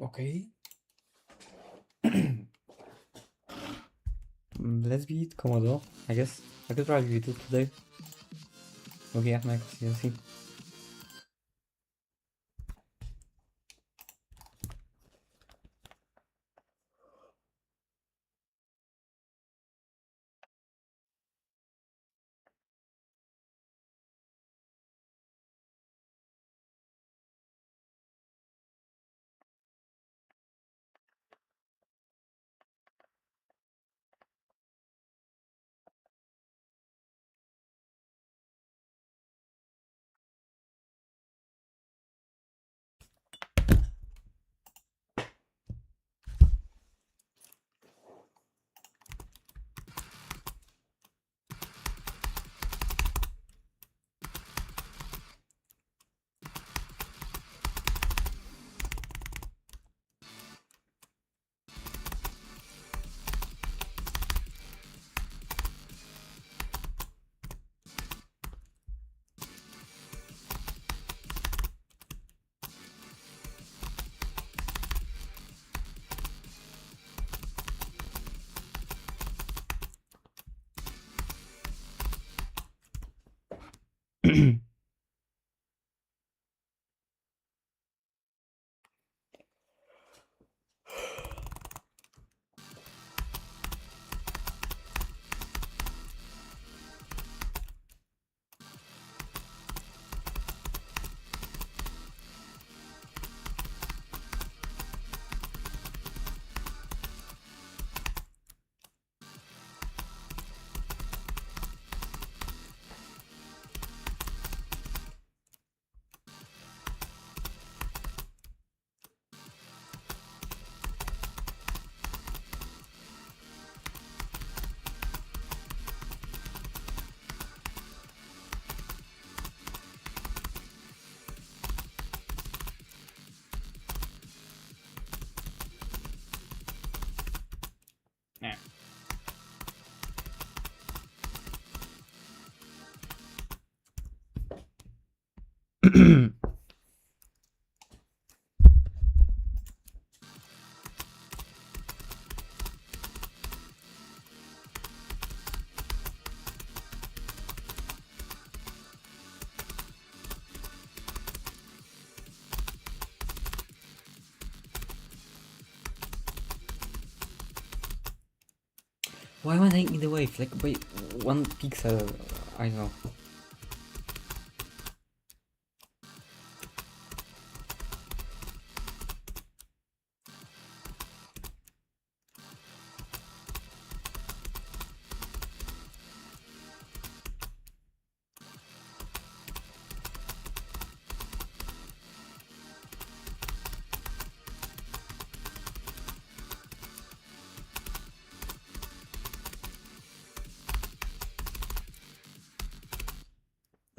Okay. Let's beat KOMODO, I guess. I could probably beat it today. Okay, yeah, Max, see. Yeah. Why am I taking the wave? Like by 1 pixel, I don't know.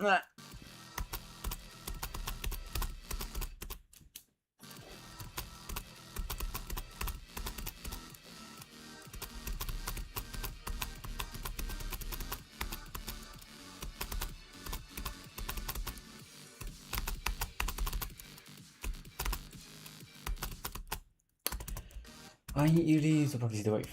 Ah. I really need to practice the wave.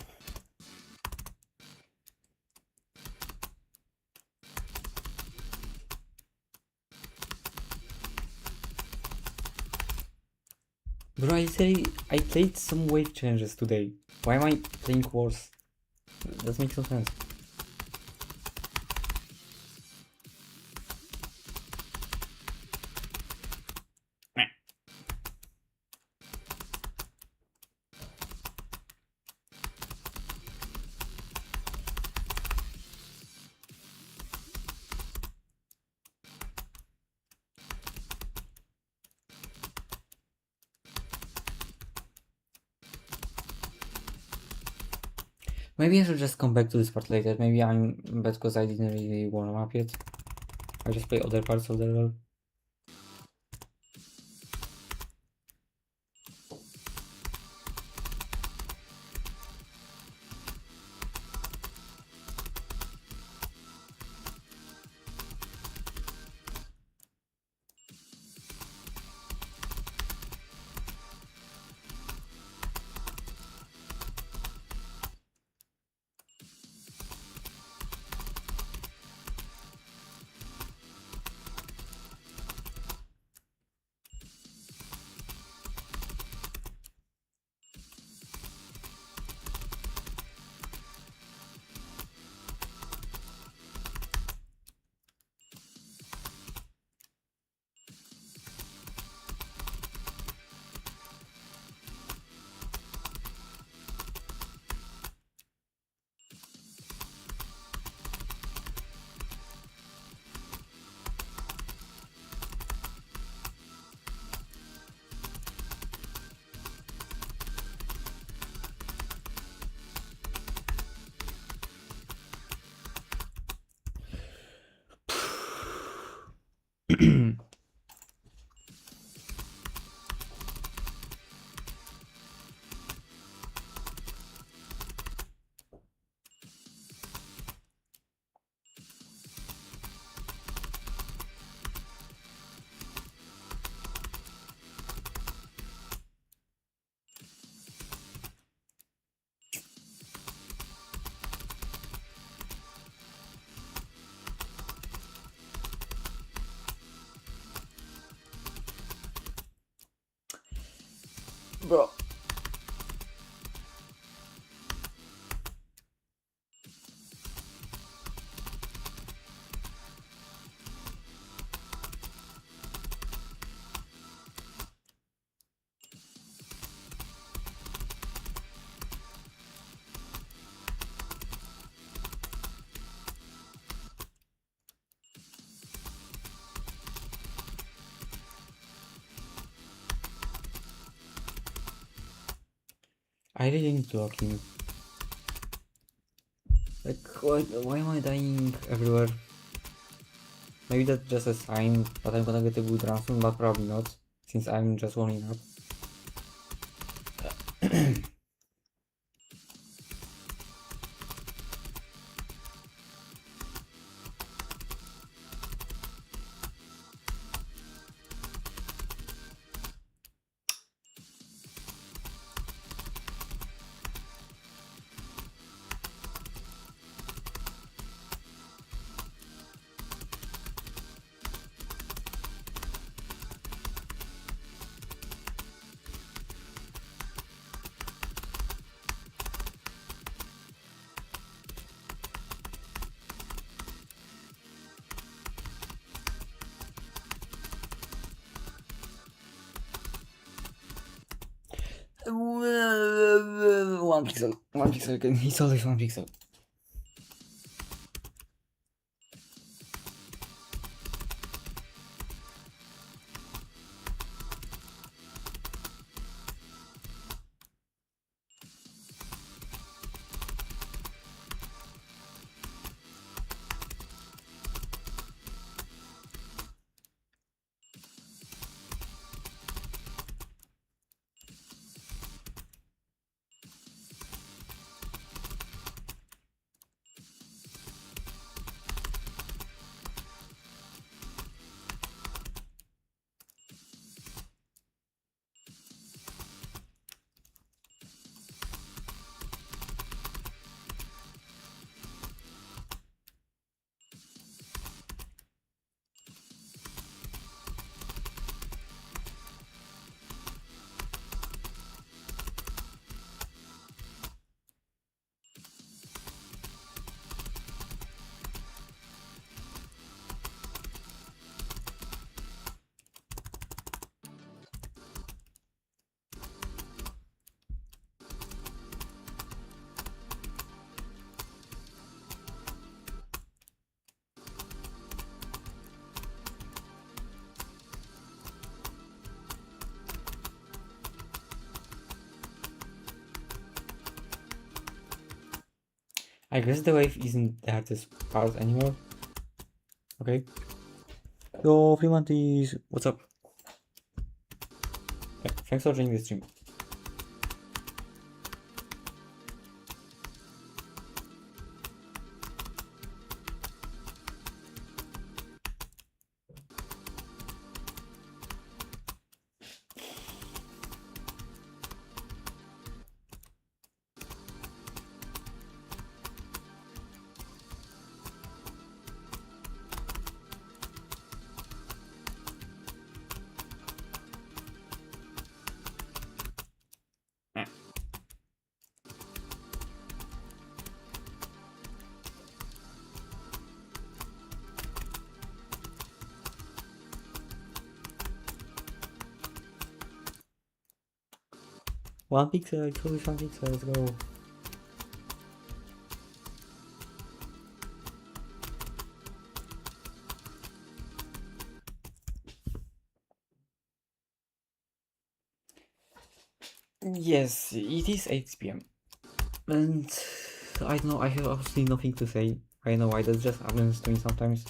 Bro, I played some wave challenges today. Why am I playing worse? That makes no sense. Maybe I should just come back to this part later. Maybe I'm bad because I didn't really warm up yet. I just play other parts of the level. Bro. I really need to lock him. Like, why am I dying everywhere? Maybe that's just a sign that I'm gonna get a good run soon, but probably not, since I'm just warming up. One pixel, he's always 1 pixel. I guess the wave isn't the hardest part anymore. Okay. Yo, Freemantis, what's up? Yeah, thanks for joining the stream. One pixel, it's always 1 pixel, let's go. Yes, it is 8 p.m. And I don't know, I have absolutely nothing to say. I know why that just happens to me sometimes.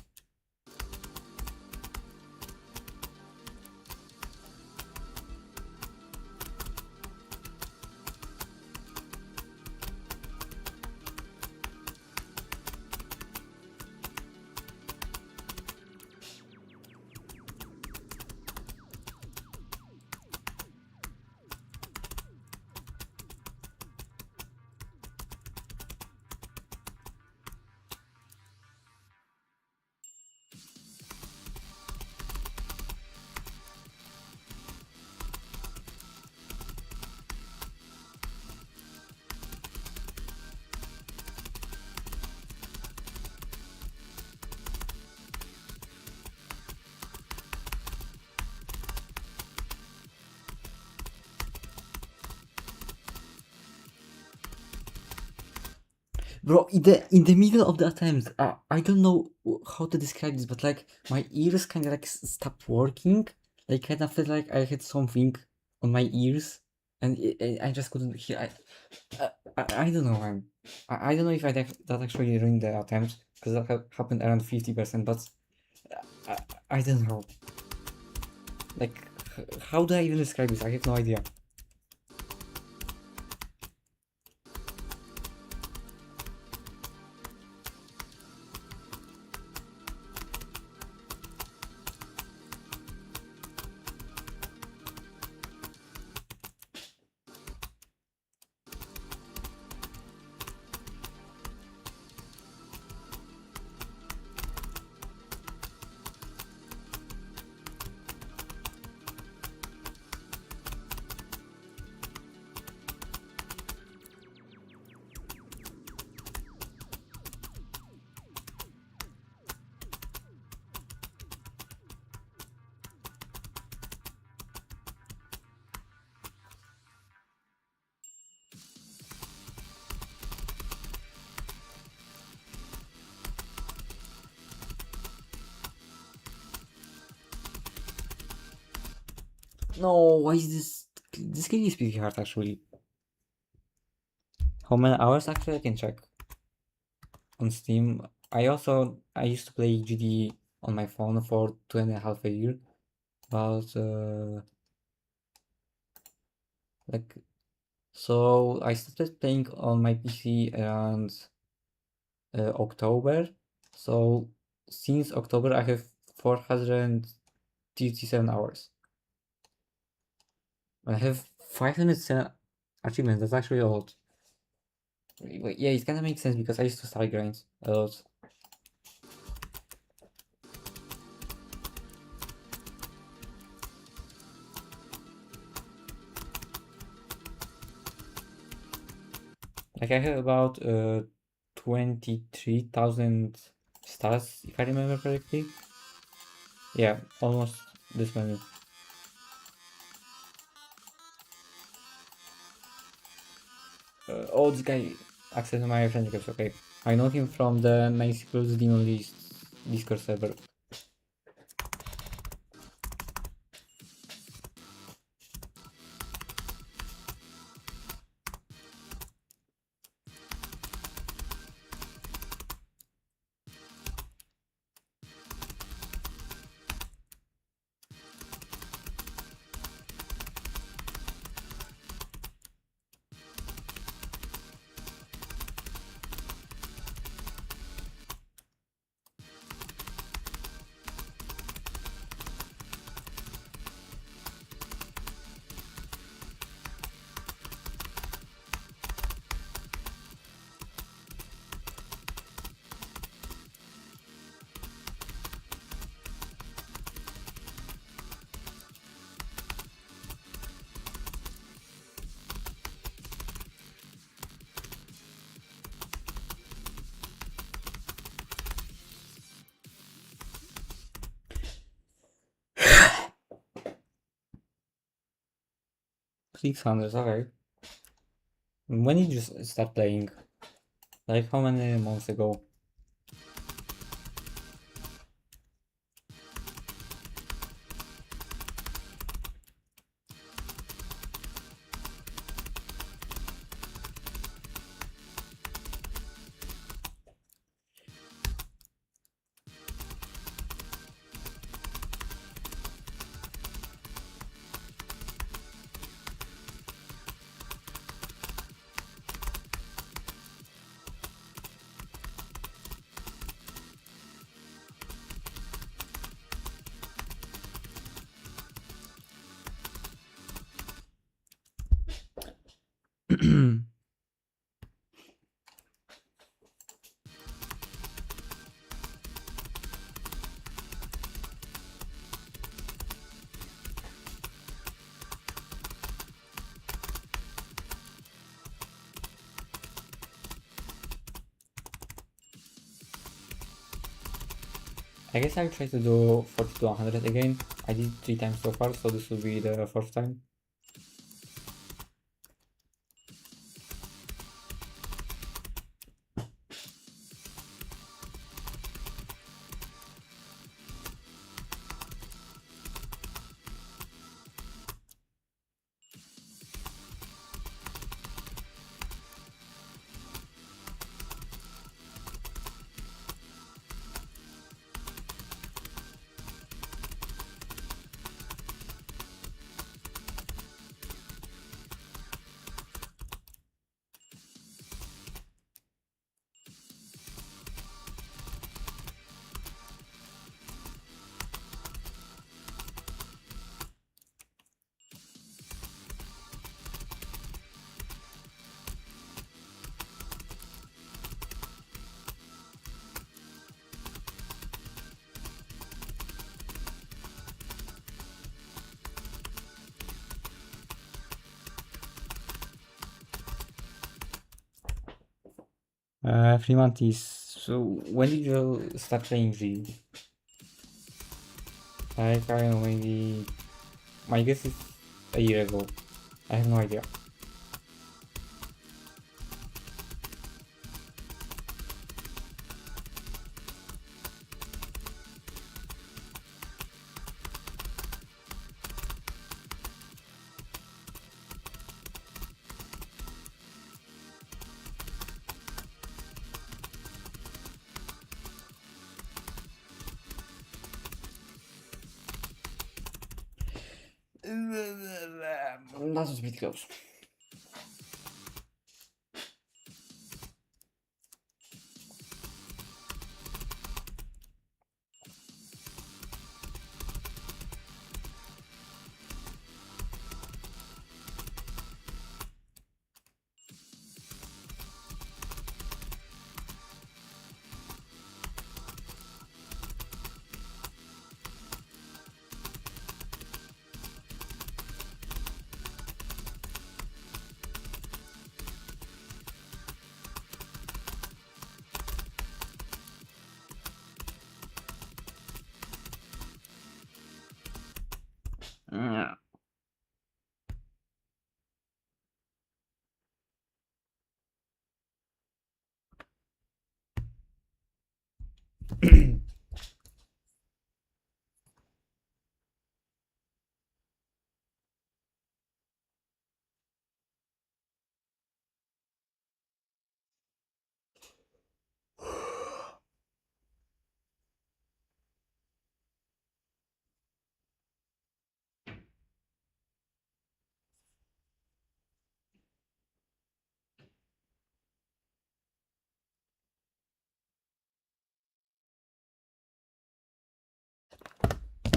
Bro, in the middle of the attempt, I don't know how to describe this, but like my ears kind of like stopped working. Like kind of felt like I had something on my ears, and I just couldn't hear. I don't know, man. I don't know if that actually ruined the attempt because that happened around 50%, but I, I don't know. Like, how do I even describe this? I have no idea. No, why is this? This game is pretty hard actually. How many hours actually I can check on Steam. I used to play GD on my phone for 2.5 years, but like so I started playing on my PC around October. So since October I have 437 hours. I have 507 achievements. That's actually a lot. Wait, yeah, it kind of makes sense because I used to start grind a lot. Like I have about 23,000 stars, if I remember correctly. Yeah, almost this many. Oh, this guy accessed my friend request. Okay, I know him from the MySQL's Demon List Discord server. Six hundred. Okay. When did you start playing? Like how many months ago? I guess I'll try to do 40 to 100 again. I did 3 times so far, so this will be the fourth time. 3 months. So when did you start playing G? Like, I don't know, maybe... My guess is a year ago. I have no idea. That was a bit close. Yeah.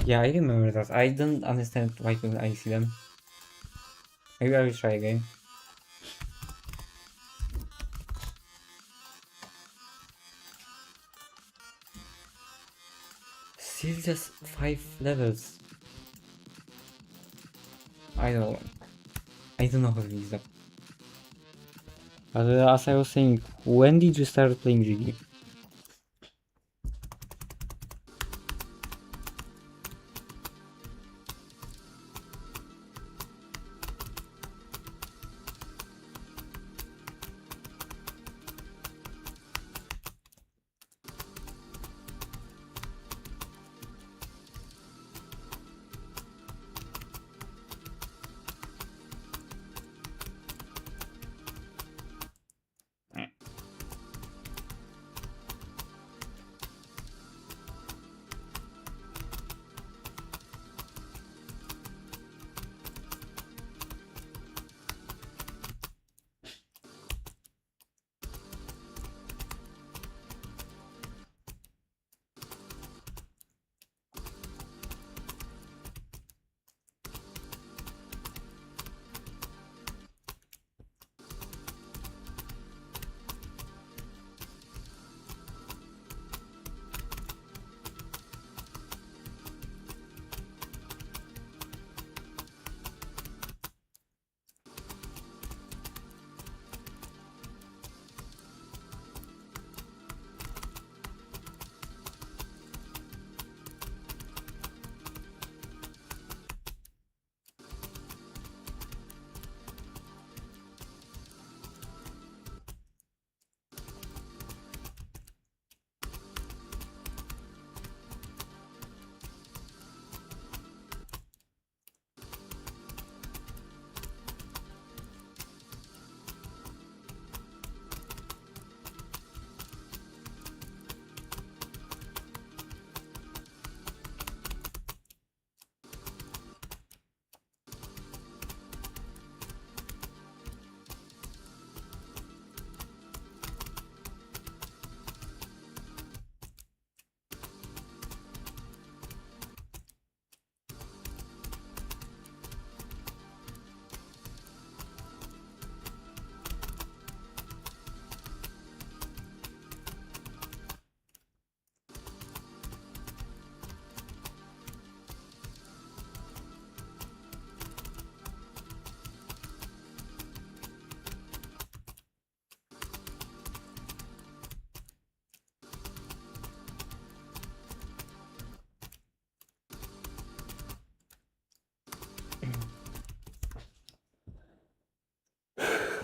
Yeah, I remember that. I don't understand why couldn't I see them. Maybe I will try again. Still just 5 levels. I don't know. I don't know how to use that. But as I was saying, when did you start playing Jiggy?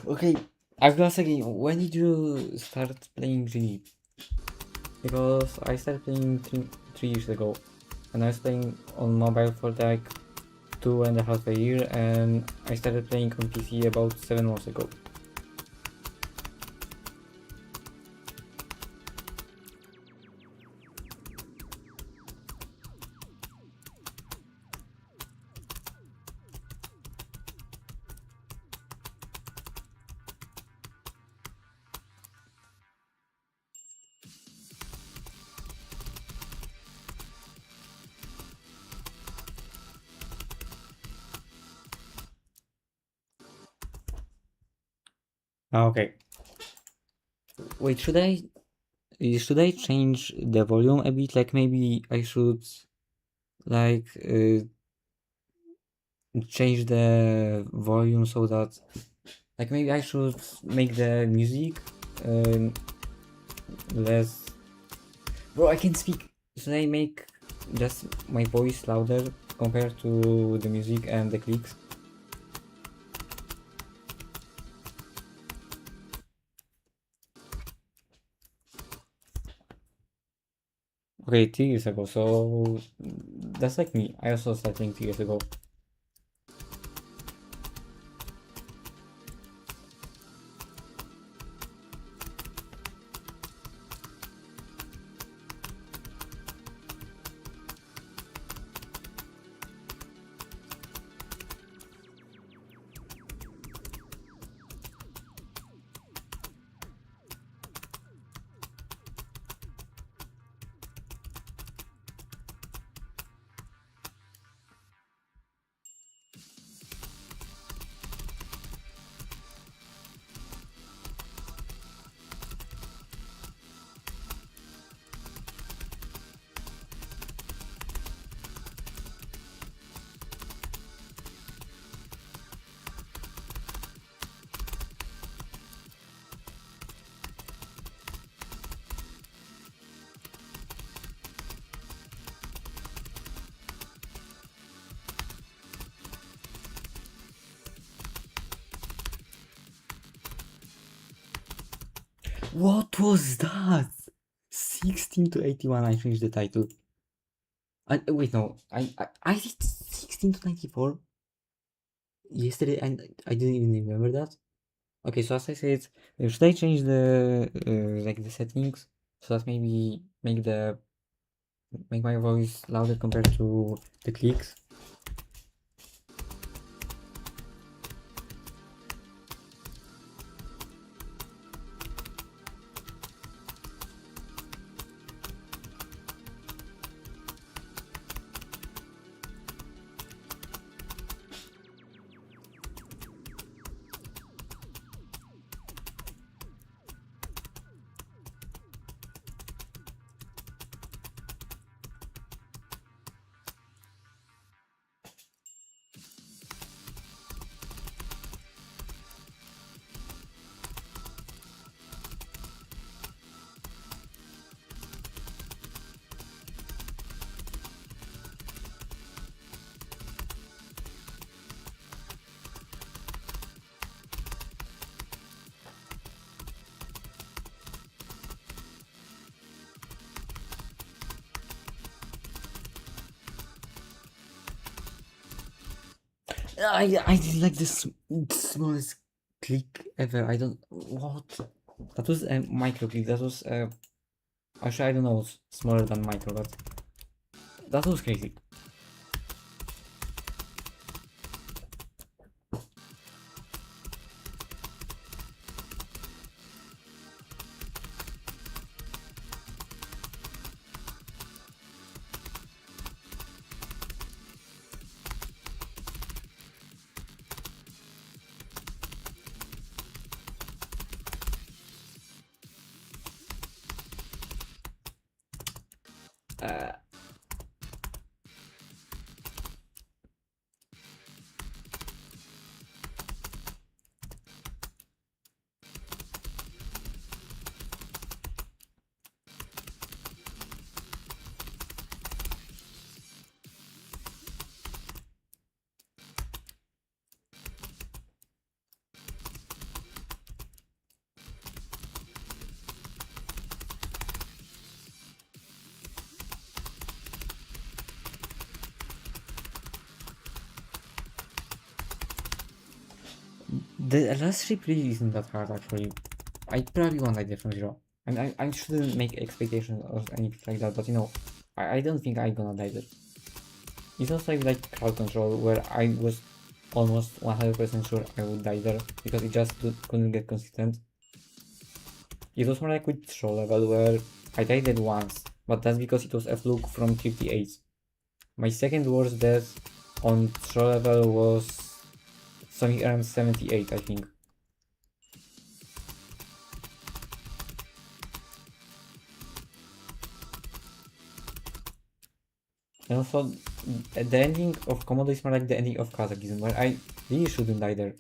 Okay, I was asking, when did you start playing G? Because I started playing 3 years ago, and I was playing on mobile for like 2.5 a year, and I started playing on PC about 7 months ago. Okay. Wait, should I change the volume a bit? Like maybe I should like change the volume so that like maybe I should make the music um, less. Bro, I can speak. Should I make just my voice louder compared to the music and the clicks? Okay, 2 years ago. So that's like me. I also started playing 2 years ago. What was that? 16 to 81. I finished the title. Wait, no. I did 16 to 94 yesterday, and I didn't even remember that. Okay, so as I said, should I change the like the settings so that maybe make my voice louder compared to the clicks? I did like this smallest click ever. I don't what that was a micro click. That was actually I don't know what's smaller than micro, but that was crazy. Uh, The last trip really isn't that hard actually. I probably won't like that from zero. I shouldn't make expectations or anything like that, but you know, I don't think I'm gonna die there. It's also like crowd control where I was almost 100% sure I would die there because it just couldn't get consistent. It was more like with throw level where I died there once, but that's because it was a fluke from 58. My second worst death on throw level was something around 78, I think. And also, the ending of KOMODO is more like the ending of Kazakhstan, where I really shouldn't die there.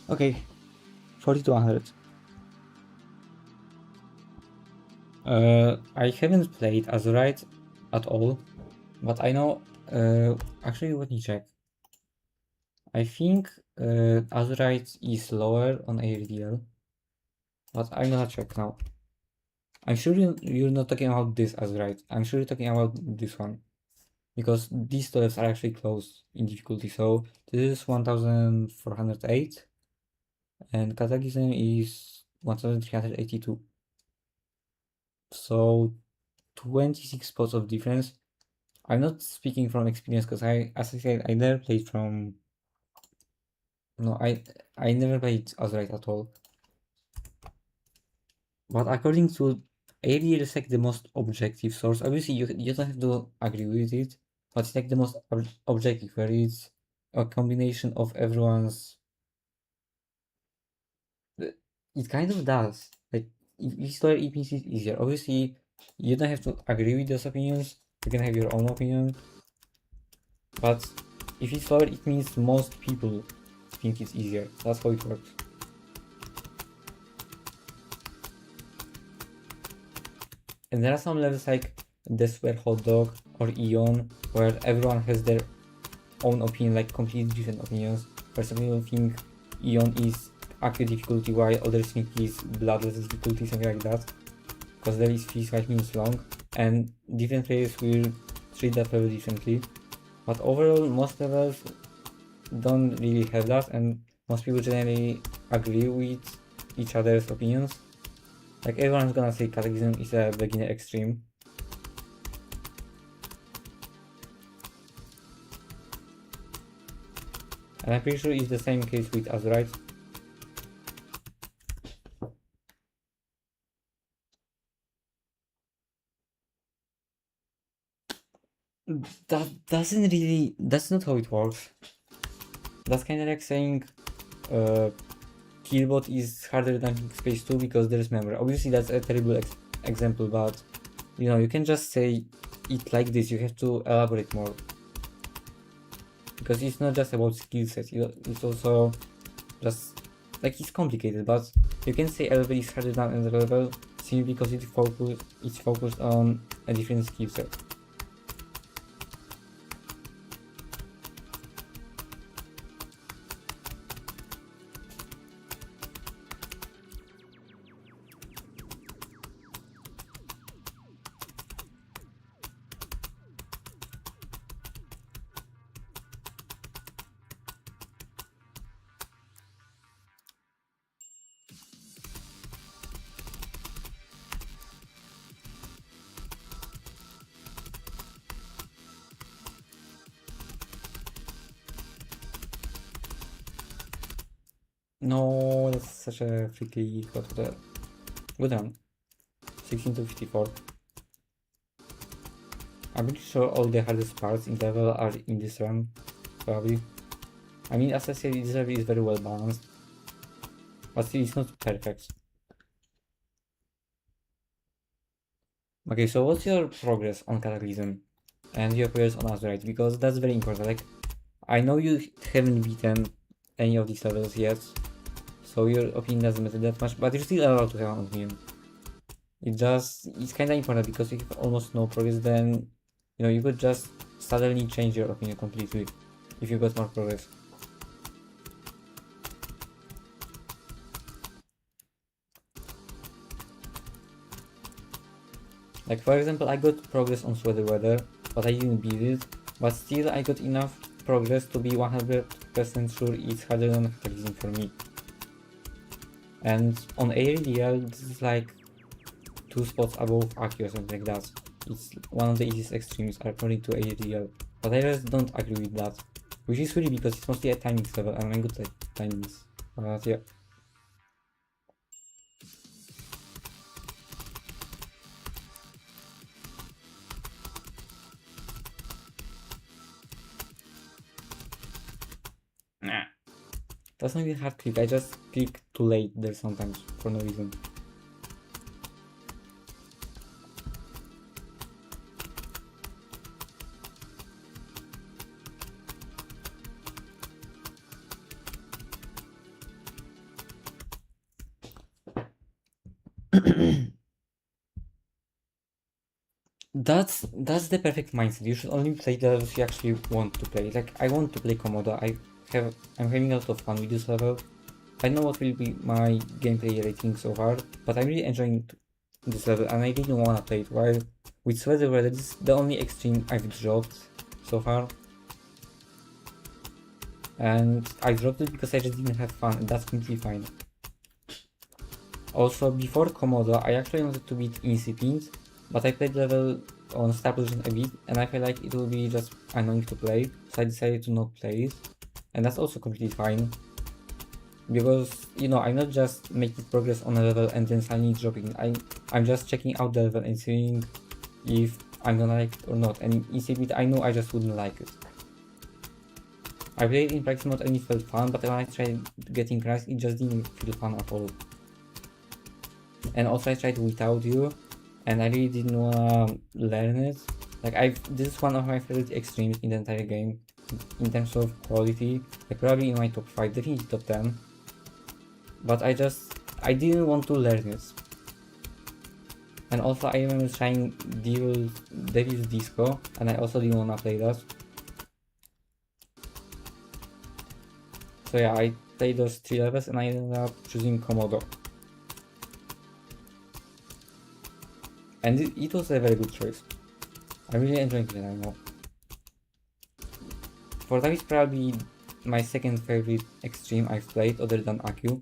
Okay, 40 to 100. I haven't played Azurite at all, but I know, actually let me check. I think Azurite is lower on ARDL, but I'm gonna check now. I'm sure you're not talking about this Azurite, I'm sure you're talking about this one. Because these two levels are actually close in difficulty, so this is 1408 and Kazakhstan is 1382. So 26 spots of difference. I'm not speaking from experience because as I said, I never played from. No, I never played Azurite at all. But according to AD is like the most objective source. Obviously, you don't have to agree with it, but it's like the most objective, where it's a combination of everyone's. It kind of does. Like, if story it makes it easier. Obviously, you don't have to agree with those opinions. You can have your own opinion. But if it's slower, it means most people think it's easier. That's how it works. And there are some levels like Despair Hot Dog or Eon, where everyone has their own opinion, like completely different opinions. Where some people think Eon is active difficulty, while others think it's bloodless difficulty, something like that. Because there is 55 minutes long, and different players will treat that level differently. But overall, most levels don't really have that, and most people generally agree with each other's opinions. Like, everyone's gonna say Catechism is a beginner extreme. And I'm pretty sure it's the same case with Azurite. That's not how it works. That's kind of like saying Killbot is harder than Space 2 because there's memory. Obviously that's a terrible example, but you know, you can just say it like this. You have to elaborate more. Because it's not just about skill sets, it's also just like, it's complicated, but you can say a level is harder than another level simply because it's focused on a different skill set. No, that's such a freaky hot water. Good run. 16 to 54. I'm pretty sure all the hardest parts in the level are in this run, probably. I mean, as I said, this level is very well balanced, but still it's not perfect. Okay, so what's your progress on Cataclysm and your progress on Azurite? Because that's very important. Like, I know you haven't beaten any of these levels yet, so your opinion doesn't matter that much, but you're still allowed to have an opinion. It's kind of important because if you have almost no progress, then you could just suddenly change your opinion completely if you got more progress. Like, for example, I got progress on Sweater Weather, but I didn't beat it, but still I got enough progress to be 100% sure it's harder than Cataclysm for me. And on ARDL, this is like 2 spots above Aki or something like that. It's one of the easiest extremes according to ARDL, but I just don't agree with that. Which is really because it's mostly a timings level and I'm good at timings. But yeah. Nah. That's not even hard click, I just click too late there sometimes for no reason. That's the perfect mindset. You should only play the levels you actually want to play. Like, I want to play Komodo. I'm having a lot of fun with this level. I know what will be my gameplay rating so far, but I'm really enjoying this level and I really wanna play it. While with Sweater Weather, this is the only extreme I've dropped so far. And I dropped it because I just didn't have fun, and that's completely fine. Also, before Komodo, I actually wanted to beat Incipient, but I played level on Star Position a bit, and I felt like it will be just annoying to play, so I decided to not play it. And that's also completely fine. Because, I'm not just making progress on a level and then suddenly dropping. I'm just checking out the level and seeing if I'm gonna like it or not. And Incipient, I know I just wouldn't like it. I played in practice mode and it felt fun, but when I tried getting cracks, it just didn't feel fun at all. And also I tried without you, and I really didn't wanna learn it. Like, this is one of my favorite extremes in the entire game, in terms of quality. Like, probably in my top 5, definitely top 10. But I didn't want to learn it. And also I remember trying Devil's Disco, and I also didn't wanna play that. So yeah, I played those 3 levels and I ended up choosing Komodo. And it was a very good choice. I'm really enjoying it right now. For that is probably my second favorite extreme I've played other than Aku.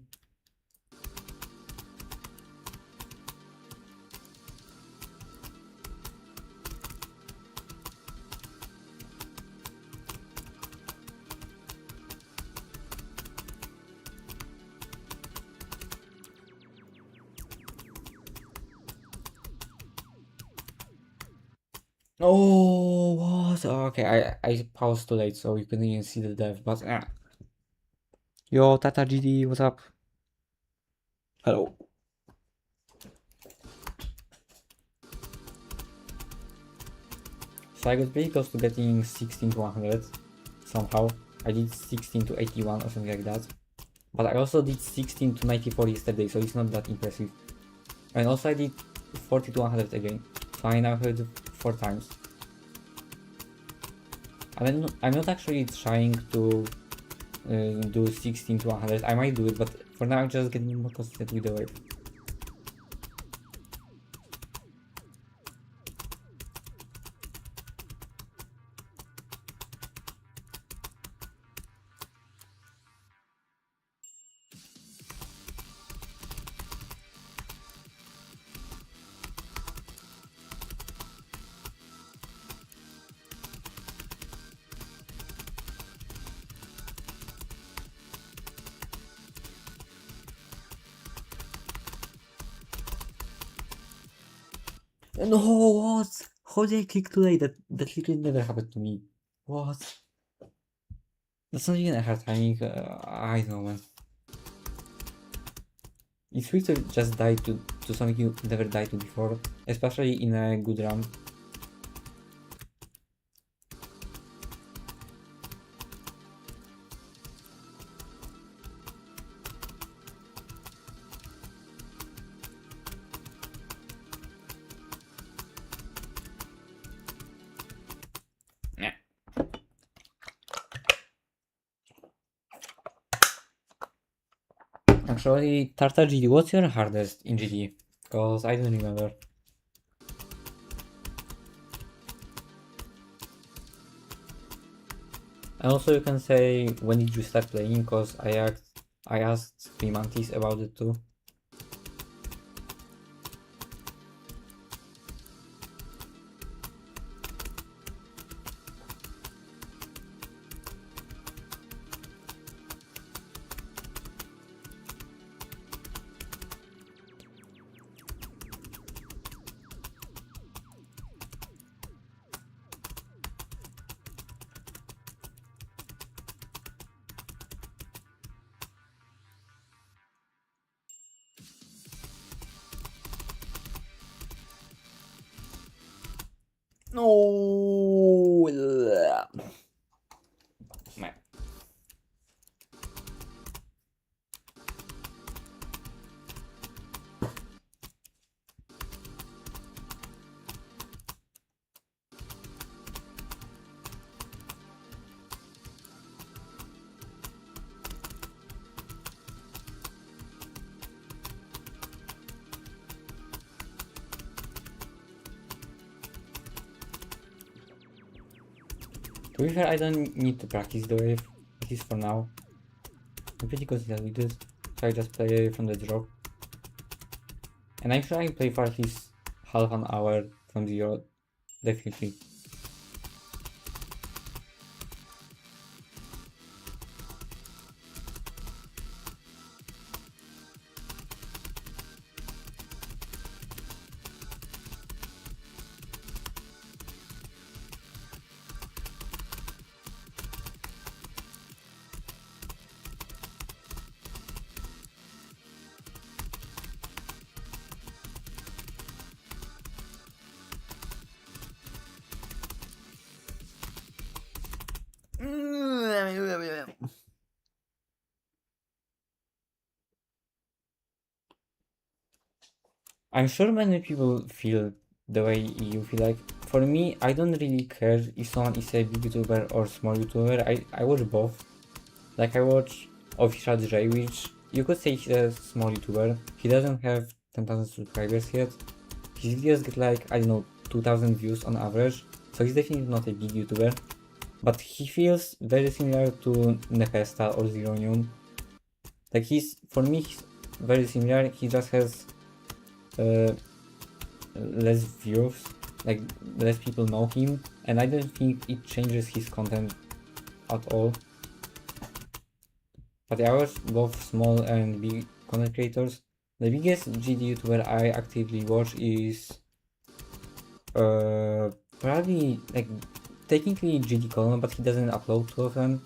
Oh, what? Oh, okay, I paused too late so you couldn't even see the dev, but Yo, Tata GD, what's up? Hello. So I got pretty close to getting 16 to 100 somehow. I did 16 to 81 or something like that. But I also did 16 to 94 yesterday, so it's not that impressive. And also I did 40 to 100 again. So I now heard 4 times. And I'm not actually trying to do 16 to 100. I might do it, but for now I'm just getting more consistent with the wave. No, what? How did I click too late? That literally never happened to me. What? That's not even a hard timing. I don't know, man. It's weird to just die to something you never died to before, especially in a good run. Yeah. Actually, Tartar GD, what's your hardest in GD? Cause I don't remember. And also you can say when did you start playing, cause I asked Primantis about it too. No. Man. To be fair, I don't need to practice the wave, at least for now. I'm pretty consistent with this, so I just play from the drop. And I'm sure I play for at least half an hour from zero, definitely. I'm sure many people feel the way you feel. Like, for me, I don't really care if someone is a big YouTuber or small YouTuber. I watch both. Like, I watch Official J, which you could say he's a small YouTuber. He doesn't have 10,000 subscribers yet. His videos get like, I don't know, 2,000 views on average. So he's definitely not a big YouTuber. But he feels very similar to Nepesta or Zeronium. Like, for me, he's very similar. He just has uh, less views, like less people know him, and I don't think it changes his content at all. But I watch both small and big content creators. The biggest GD YouTuber I actively watch is probably like technically GD Colon, but he doesn't upload too often.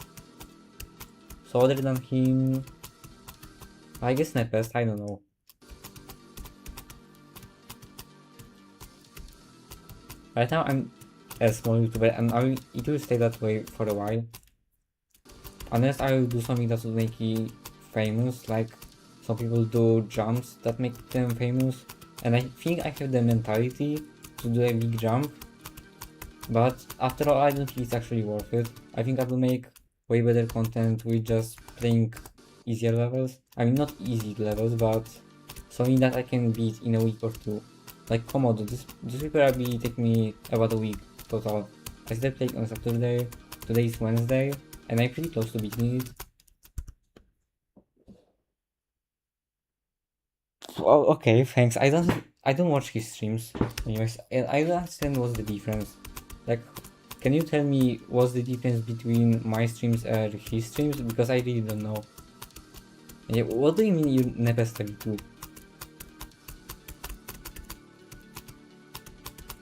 So other than him, I guess Nepest, I don't know. Right now I'm a small YouTuber and it will stay that way for a while. Unless I will do something that will make me famous, like some people do jumps that make them famous. And I think I have the mentality to do a big jump. But after all, I don't think it's actually worth it. I think I will make way better content with just playing easier levels. I mean, not easy levels, but something that I can beat in a week or two. Like KOMODO, this will probably take me about a week total. I started playing on Saturday, today is Wednesday, and I'm pretty close to beating it. Oh, okay, thanks. I don't watch his streams. Anyways, and I don't understand what's the difference. Like, can you tell me what's the difference between my streams and his streams? Because I really don't know. Yeah, what do you mean you never study too?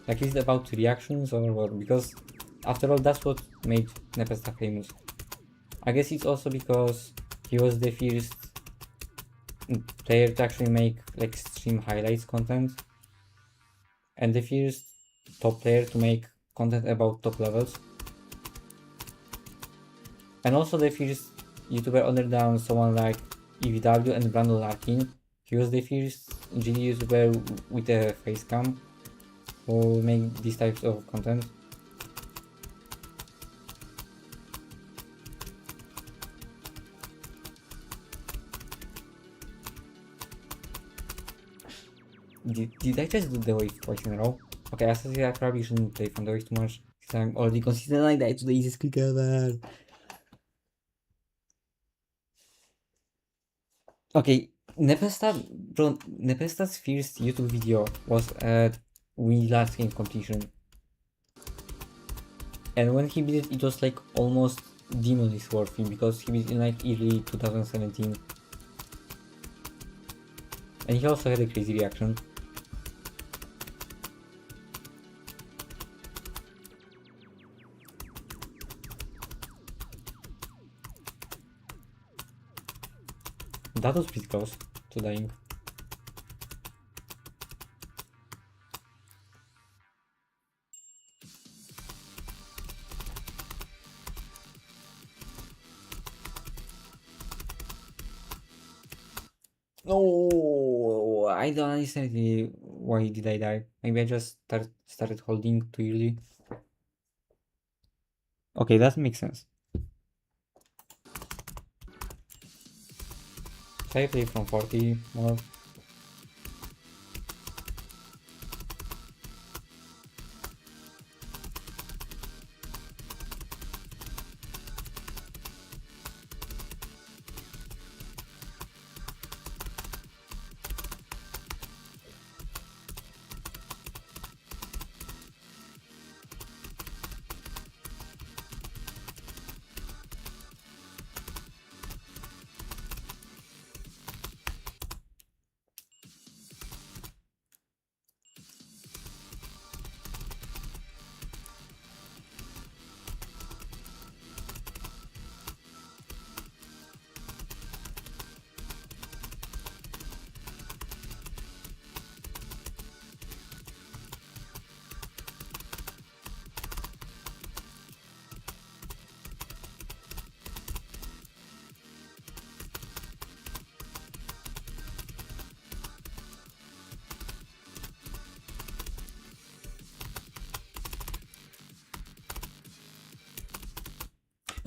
Like, is it about reactions or what? Because after all, that's what made Nepesta famous. I guess it's also because he was the first player to actually make like stream highlights content, and the first top player to make content about top levels, and also the first YouTuber other than someone like EVW and Brandon Larkin. He was the first GD YouTuber with a face cam who make these types of content. Did I just do the wave twice in a row? Okay, I said I probably shouldn't play from the wave too much, because I'm already considered like that to the easiest click ever. Okay, Nepesta's first YouTube video was at Wii Last Game Competition. And when he beat it, it was like almost demonly worthy, because he beat it in like early 2017. And he also had a crazy reaction. That was pretty close to dying. No, I don't understand really why did I die. Maybe I just started holding too early. Okay, that makes sense. So I play from 40 more.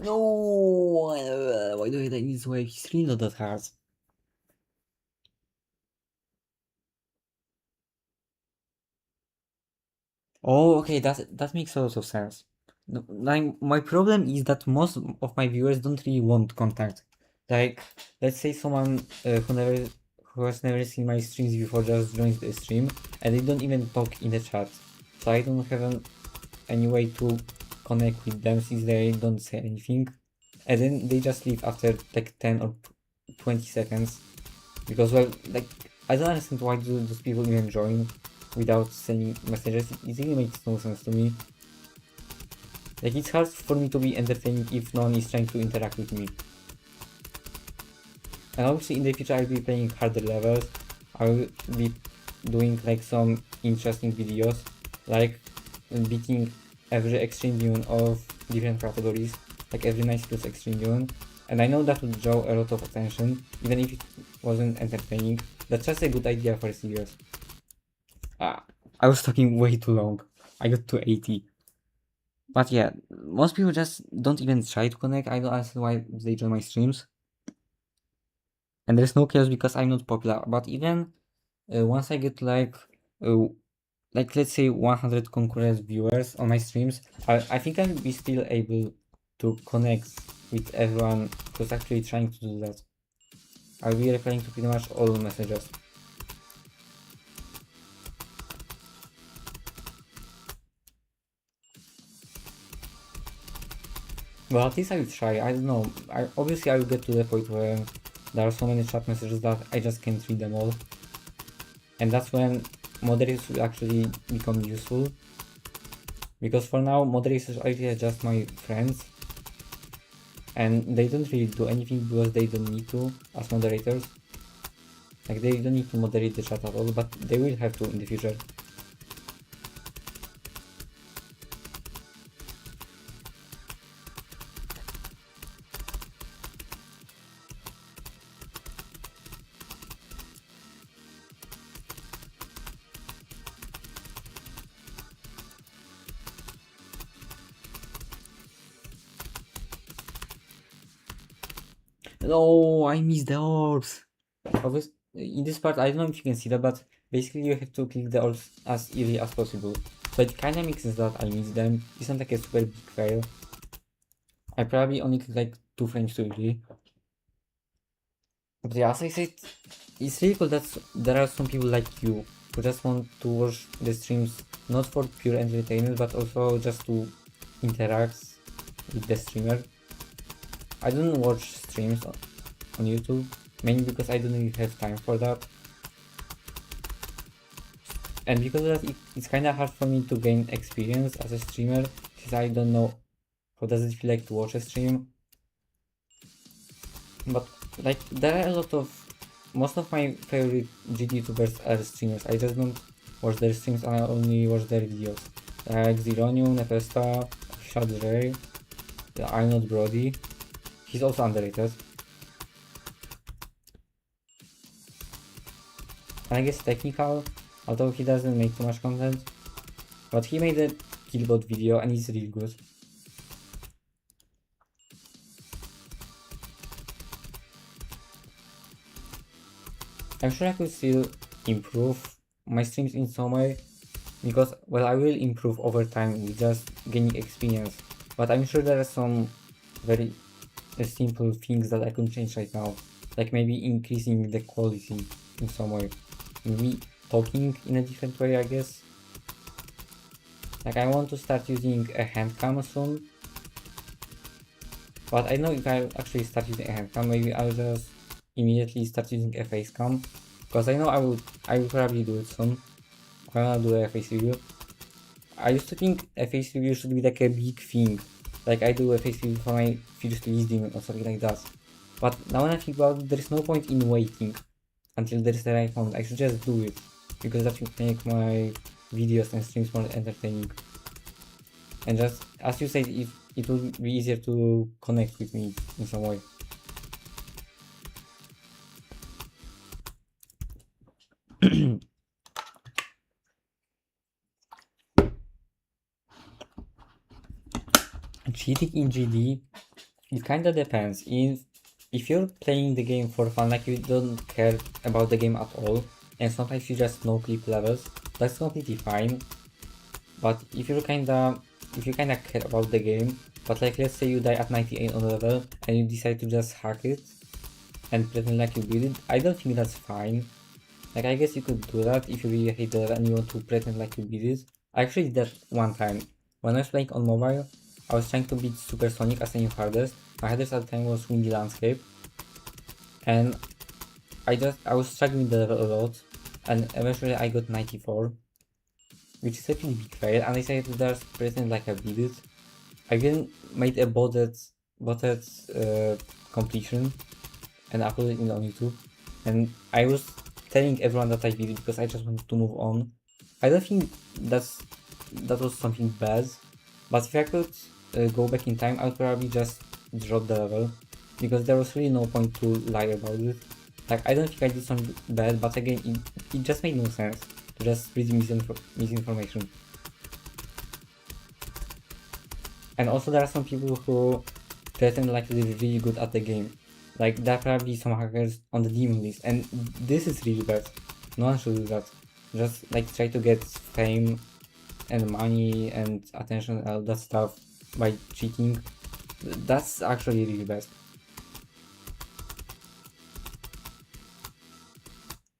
No, why do I die this way? He's really not that hard. Oh, okay, that makes a lot of sense. Like, my problem is that most of my viewers don't really want contact. Like, let's say someone who has never seen my streams before just joins the stream, and they don't even talk in the chat. So I don't have any way to connect with them since they don't say anything. And then they just leave after like 10 or 20 seconds. Because, well, like, I don't understand why do those people even join without sending messages. It really makes no sense to me. Like, it's hard for me to be entertaining if no one is trying to interact with me. And obviously in the future I'll be playing harder levels. I'll be doing like some interesting videos, like beating every extreme dune of different categories, like every 9 skills extreme dune. And I know that would draw a lot of attention, even if it wasn't entertaining. That's just a good idea for serious. I was talking way too long. I got to 80. But yeah, most people just don't even try to connect. I don't understand why they join my streams. And there's no chaos because I'm not popular. But even once I get like let's say 100 concurrent viewers on my streams, I think I'll be still able to connect with everyone who's actually trying to do that. I'll be replying to pretty much all messages. Well, at least I will try. I don't know. Obviously I will get to the point where there are so many chat messages that I just can't read them all. And that's when moderators will actually become useful. Because for now, moderators are just my friends. And they don't really do anything because they don't need to as moderators. Like, they don't need to moderate the chat at all, but they will have to in the future. No, I missed the orbs. Obviously, in this part, I don't know if you can see that, but basically you have to click the orbs as early as possible. So it kinda makes sense that I missed them. It's not like a super big fail. I probably only clicked like 2 frames too early. But yeah, as I said, it's really cool that there are some people like you who just want to watch the streams not for pure entertainment, but also just to interact with the streamer. I don't watch streams on YouTube, mainly because I don't really have time for that. And because of that, it's kind of hard for me to gain experience as a streamer, since I don't know how does it feel like to watch a stream. But like, there are a lot of, most of my favorite GD YouTubers are streamers. I just don't watch their streams, I only watch their videos. Like Zironium, Nefesta, Shadray, I'm Not Brody. He's also underrated. And I guess Technical, although he doesn't make too much content. But he made a Killbot video and it's really good. I'm sure I could still improve my streams in some way, because, well, I will improve over time with just gaining experience, but I'm sure there are some very simple things that I can change right now, like maybe increasing the quality in some way, maybe talking in a different way, I guess. Like, I want to start using a hand cam soon, but I know if I actually start using a hand cam, maybe I'll just immediately start using a face cam, because I know I will probably do it soon. I wanna do a face review. I used to think a face review should be like a big thing, like I do a face review for my first release demon or something like that. But now when I think about it, there is no point in waiting until there is the right moment. I should just do it, because that will make my videos and streams more entertaining. And just, as you said, it will be easier to connect with me in some way. Cheating in GD, it kinda depends. If you're playing the game for fun, like you don't care about the game at all, and sometimes you just no clip levels, that's completely fine. But if you kinda care about the game, but like let's say you die at 98 on level and you decide to just hack it and pretend like you beat it, I don't think that's fine. Like, I guess you could do that if you really hate the level and you want to pretend like you beat it. I actually did that one time. When I was playing on mobile, I was trying to beat Supersonic as a new hardest. My hardest at the time was Windy Landscape. And I was struggling with the level a lot. And eventually I got 94. Which is a pretty big fail. And I decided to just pretend like I beat it. I even made a botted completion and uploaded it on YouTube. And I was telling everyone that I did it because I just wanted to move on. I don't think that was something bad, but if I could go back in time, I would probably just drop the level, because there was really no point to lie about it. Like, I don't think I did something bad, but again, it just made no sense to just spread misinformation. And also there are some people who pretend like they're really good at the game. Like, there are probably some hackers on the demon list, and this is really bad. No one should do that. Just like try to get fame and money and attention and all that stuff by cheating. That's actually really bad.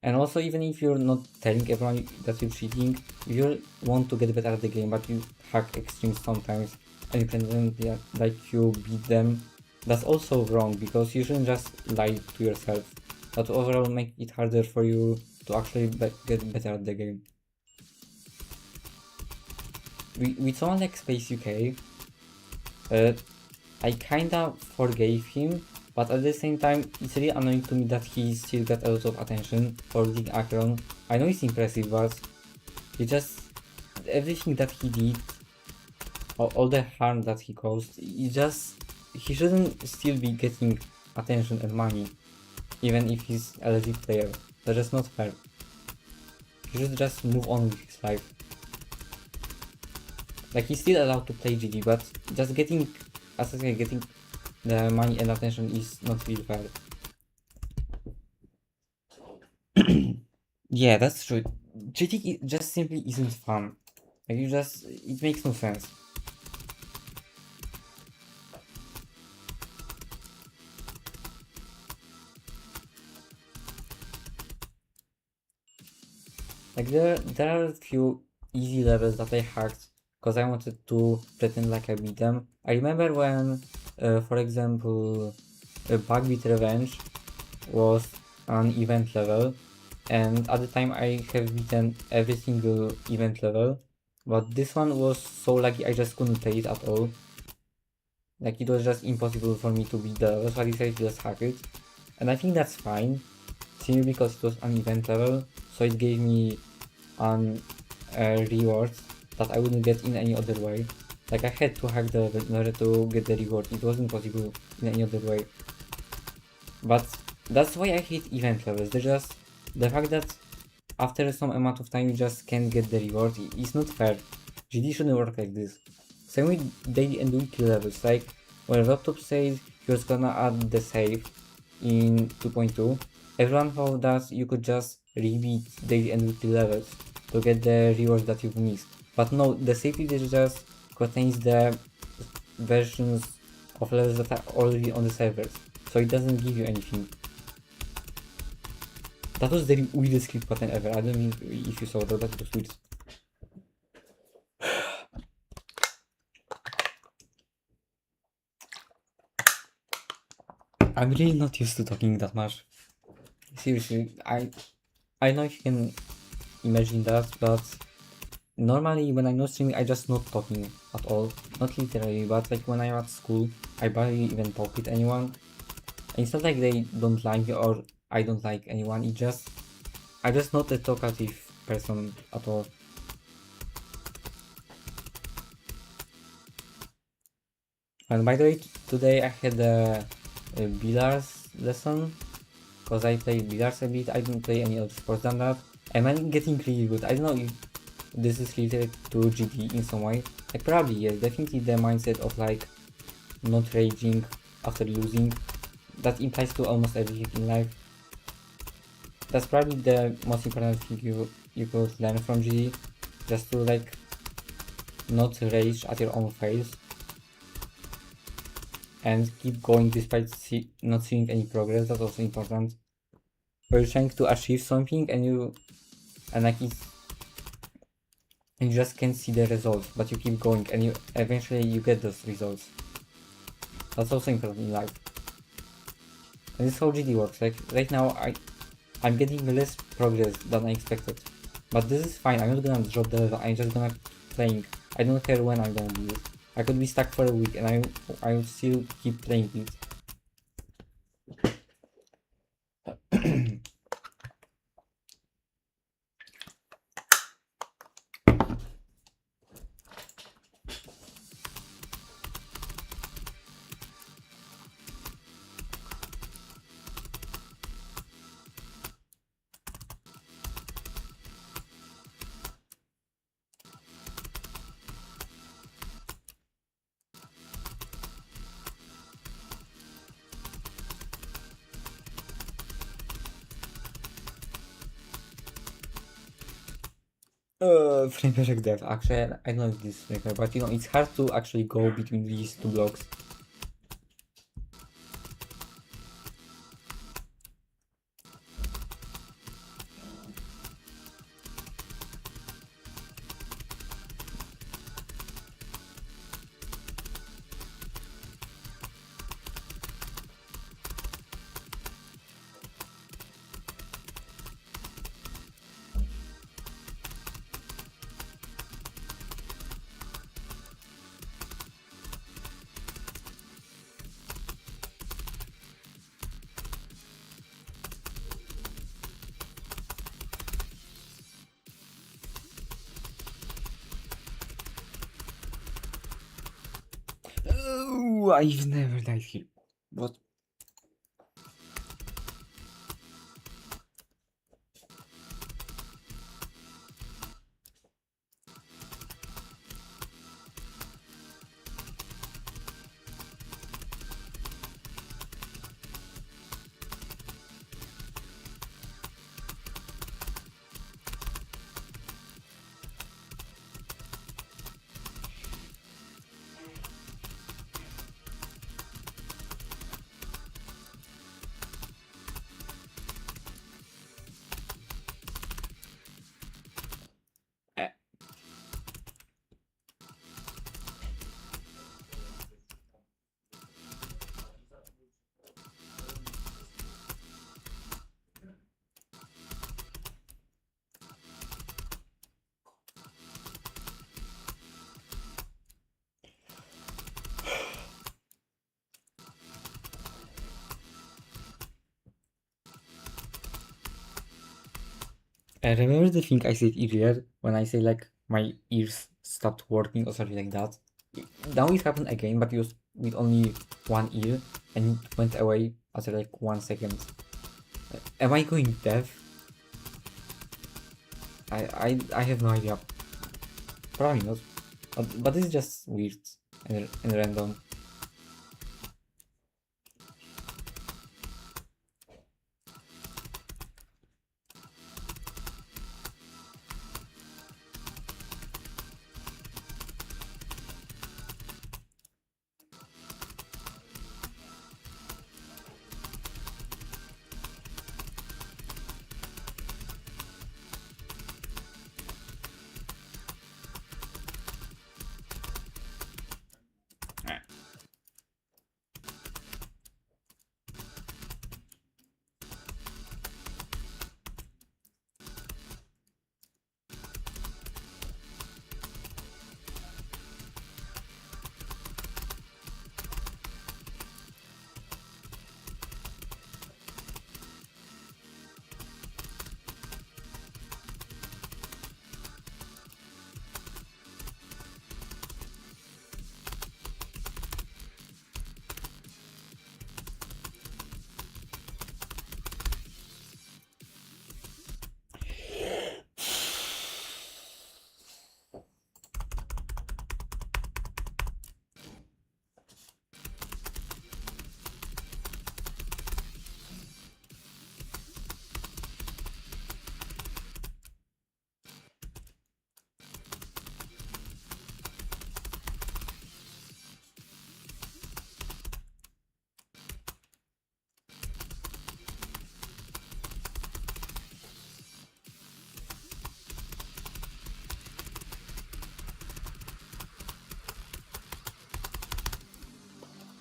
And also, even if you're not telling everyone that you're cheating, if you want to get better at the game but you hack extremes sometimes and you pretend like you beat them, that's also wrong, because you shouldn't just lie to yourself. That overall make it harder for you to actually get better at the game. with someone like Space UK, I kinda forgave him, but at the same time, it's really annoying to me that he still got a lot of attention for being Akron. I know it's impressive, but he just everything that he did, all the harm that he caused, he shouldn't still be getting attention and money, even if he's a legit player. That's just not fair. He should just move on with his life. Like, he's still allowed to play GD, but just getting, as I say, getting the money and attention is not really fair. Yeah, that's true. GD just simply isn't fun. Like, it makes no sense. Like, there are a few easy levels that I hacked because I wanted to pretend like I beat them. I remember when, for example, Bugbeat Revenge was an event level, and at the time I have beaten every single event level, but this one was so laggy I just couldn't play it at all. Like, it was just impossible for me to beat the level, so I decided to just hack it. And I think that's fine, simply because it was an event level, so it gave me an reward that I wouldn't get in any other way. Like, I had to hack the level in order to get the reward, it wasn't possible in any other way. But that's why I hate event levels. They're just the fact that after some amount of time you just can't get the reward is not fair. GD shouldn't work like this. Same with daily and weekly levels. Like when laptop says he was gonna add the save in 2.2, everyone thought that you could just repeat daily and weekly levels to get the rewards that you've missed. But no, the save list just contains the versions of levels that are already on the servers, so it doesn't give you anything. That was the weirdest clip pattern ever. I don't know if you saw that, but it was weird. I'm really not used to talking that much. Seriously, I know if you can imagine that, but normally when I'm not streaming, I just not talking at all. Not literally, but like when I'm at school, I barely even talk with anyone. And it's not like they don't like me or I don't like anyone, I'm just not a talkative person at all. And by the way, today I had a billiards lesson, because I play billiards a bit. I don't play any other sports than that. And I'm getting really good. I don't know if this is related to GT in some way. Like, probably yes, definitely the mindset of like not raging after losing. That implies to almost everything in life. That's probably the most important thing you could learn from GT. Just to like not rage at your own fails and keep going despite not seeing any progress. That's also important. Where you're trying to achieve something and you just can't see the results, but you keep going and you eventually you get those results. That's also important in life. And this is how GD works. Like right now I'm getting less progress than I expected. But this is fine, I'm not gonna drop the level, I'm just gonna keep playing. I don't care when I'm gonna do it. I could be stuck for a week and I would still keep playing it. Frame perfect dev. Actually, I don't know if this is frame perfect, but you know, it's hard to actually go between these two blocks. I've never died here. What? Uh, I remember the thing I said earlier when I say like my ears stopped working or something like that. Now it happened again, but it was with only one ear and it went away after like 1 second. Am I going deaf? I have no idea. Probably not. But it's just weird and random.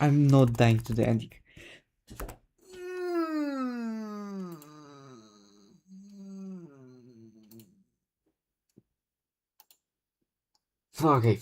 I'm not dying to the ending. Okay.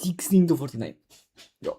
16 to 49. Go.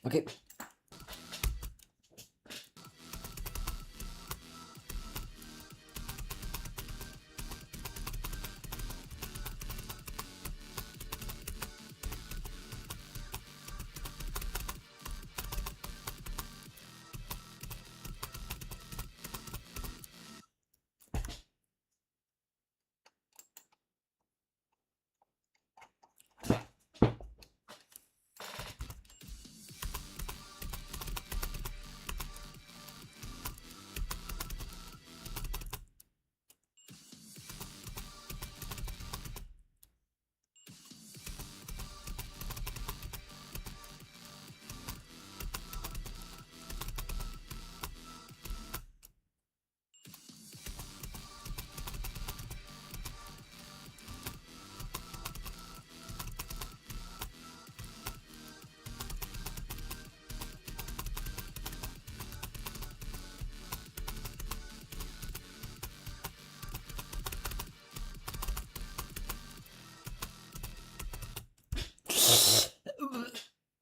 Okay.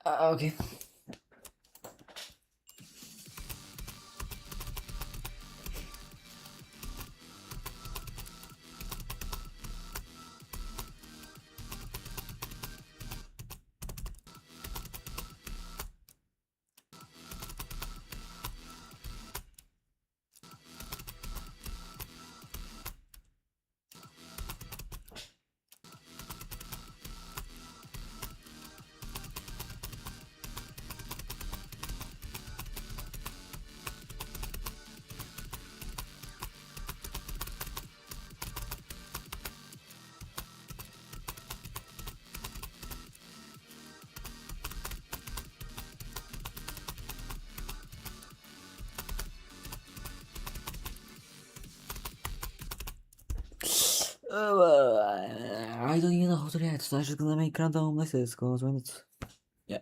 Okay. I don't even know how to react, so I'm just gonna make random noises because when it's. Yeah.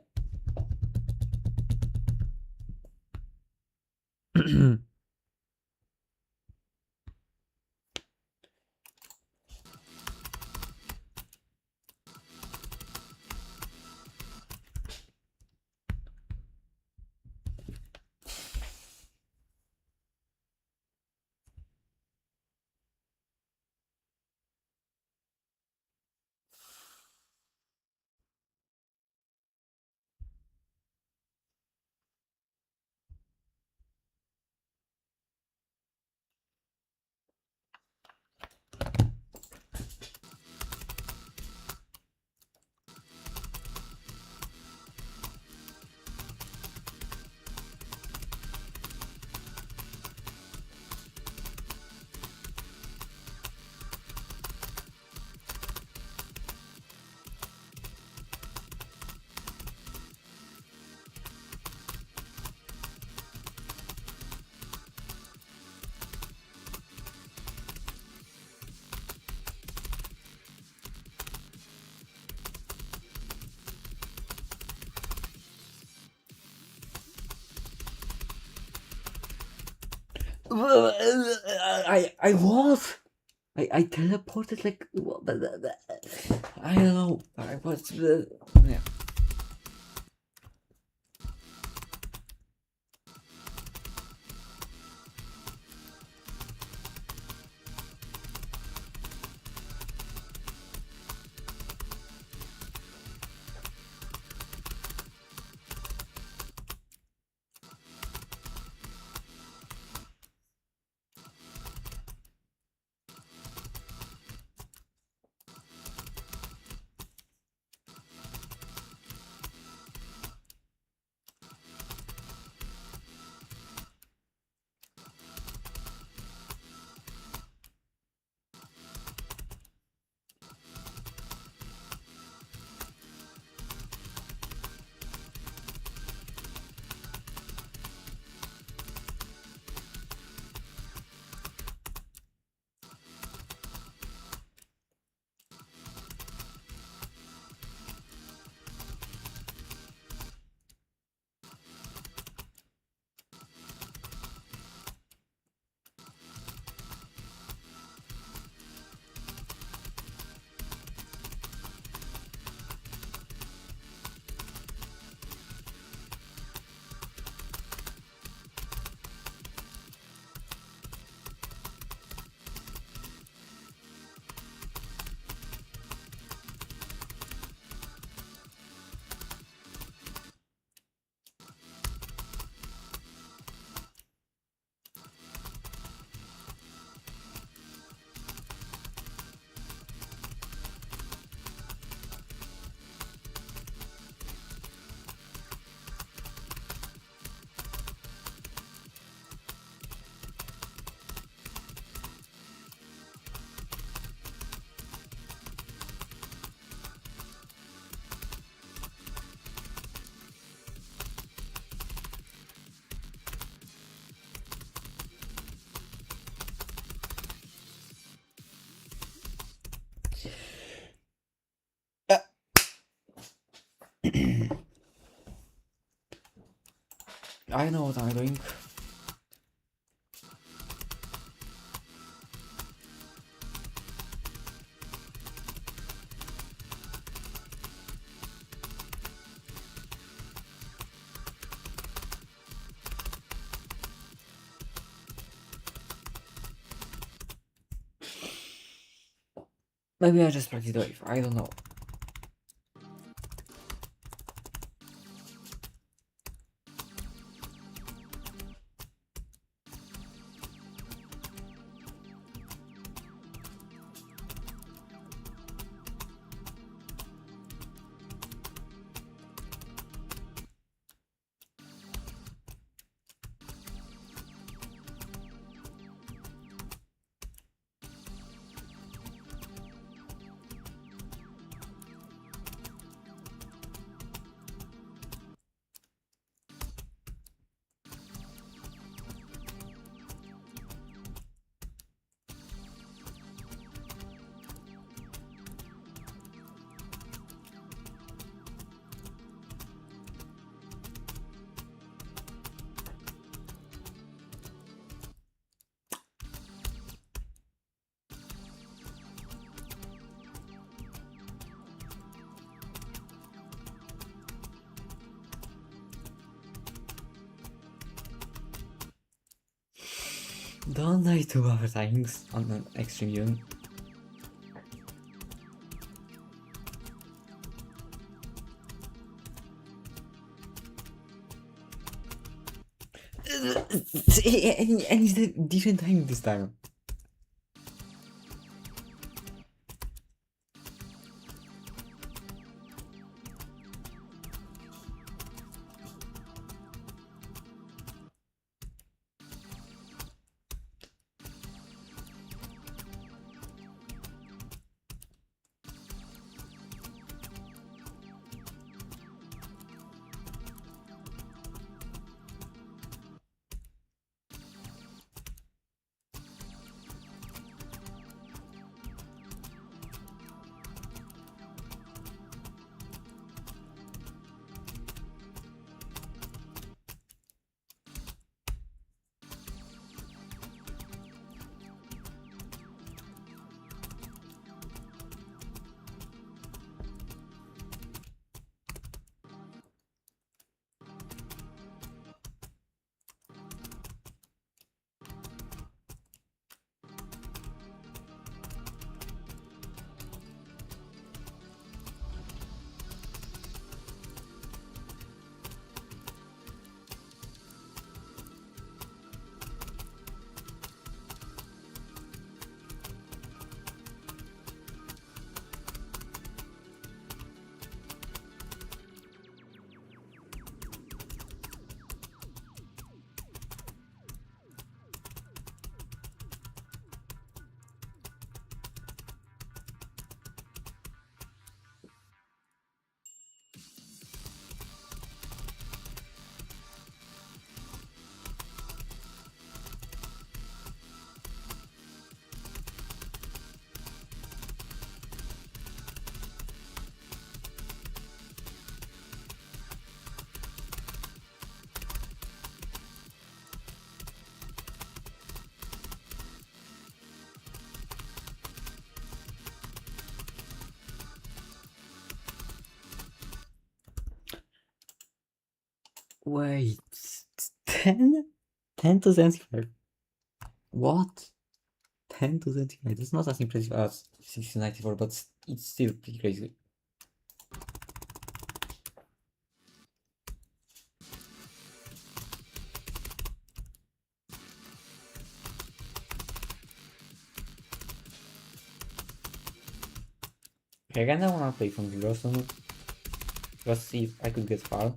I was. I teleported like I don't know. I was yeah. I know what I'm doing. Maybe I just practice the wave. I don't know. Don't die 2 other times on an extreme unit. And it's a different time this time. Wait, 10? 10 to 75. What? 10 to 75. It's not as impressive as 1694, but it's still pretty crazy. Okay, I kinda wanna play from the Rosson. Let's see if I could get far.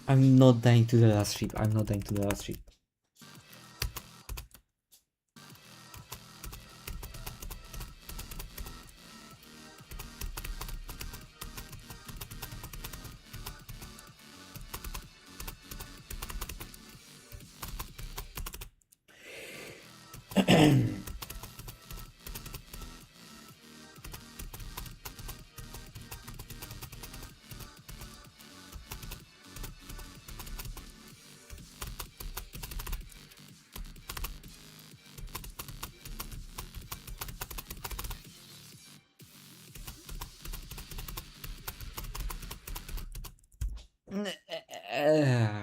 I'm not dying to the last ship. I'm not dying to the last ship.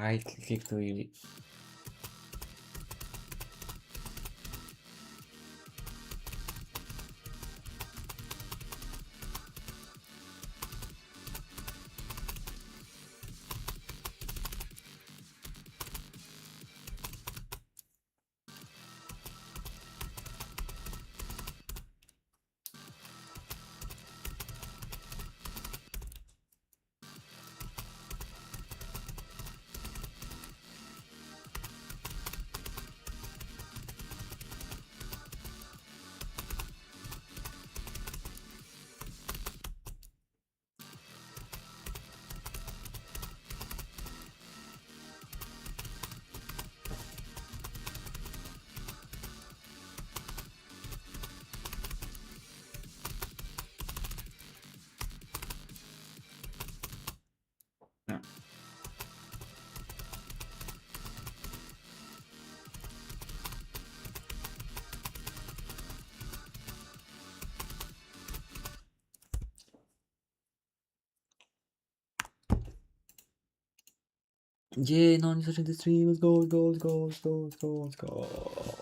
I clicked really. No. Yeah, no one's watching the stream. Let's go, let's go, let's go, let's go, let's go, let's go.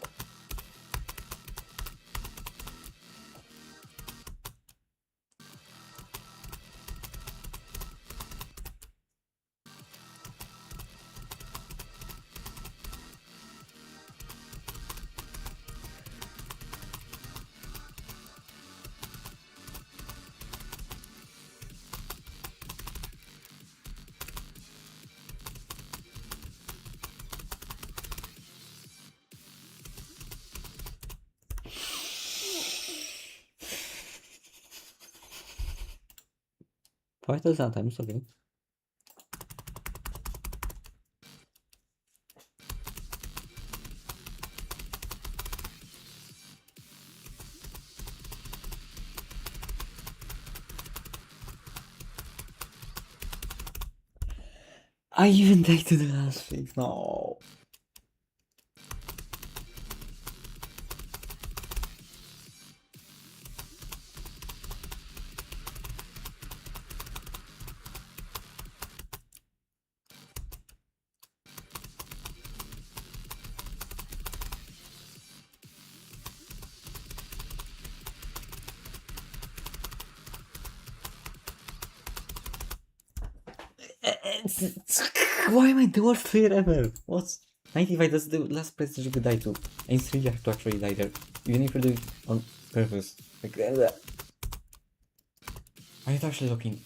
Five thousand times, okay. I even died to the last phase. No. Why am I the worst player ever? What's 95? That's the last place you could die to. And it's really hard to actually die there. Even if you do it on purpose. Like, are you actually looking?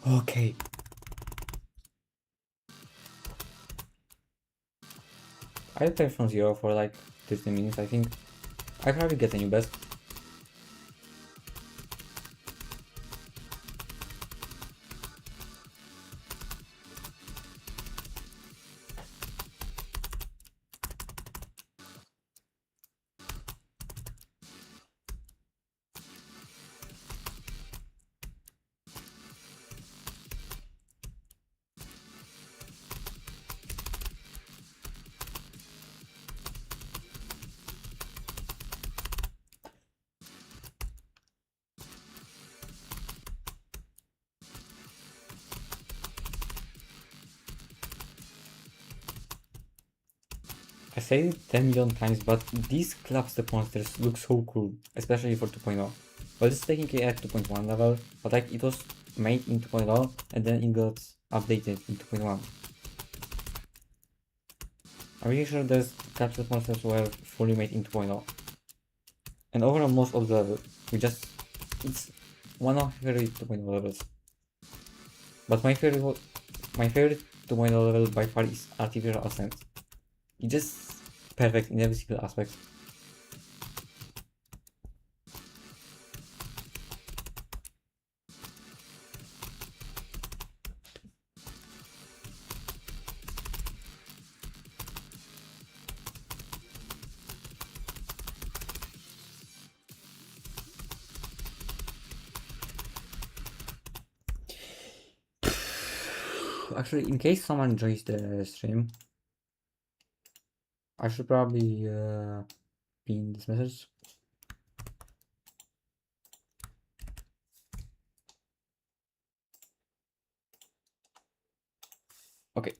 Okay. I play from zero for like 15 minutes, I think. I probably get a new best. I said it 10 million times, but these clubstep monsters look so cool, especially for 2.0. Well, this is technically at 2.1 level, but like it was made in 2.0 and then it got updated in 2.1. I'm really sure those clubstep monsters were fully made in 2.0. And overall, most of the level, it's one of my favorite 2.0 levels. But my favorite 2.0 level by far is Artificial Ascent. It's just perfect in every single aspect. Actually, in case someone joins the stream, I should probably pin this message. Okay.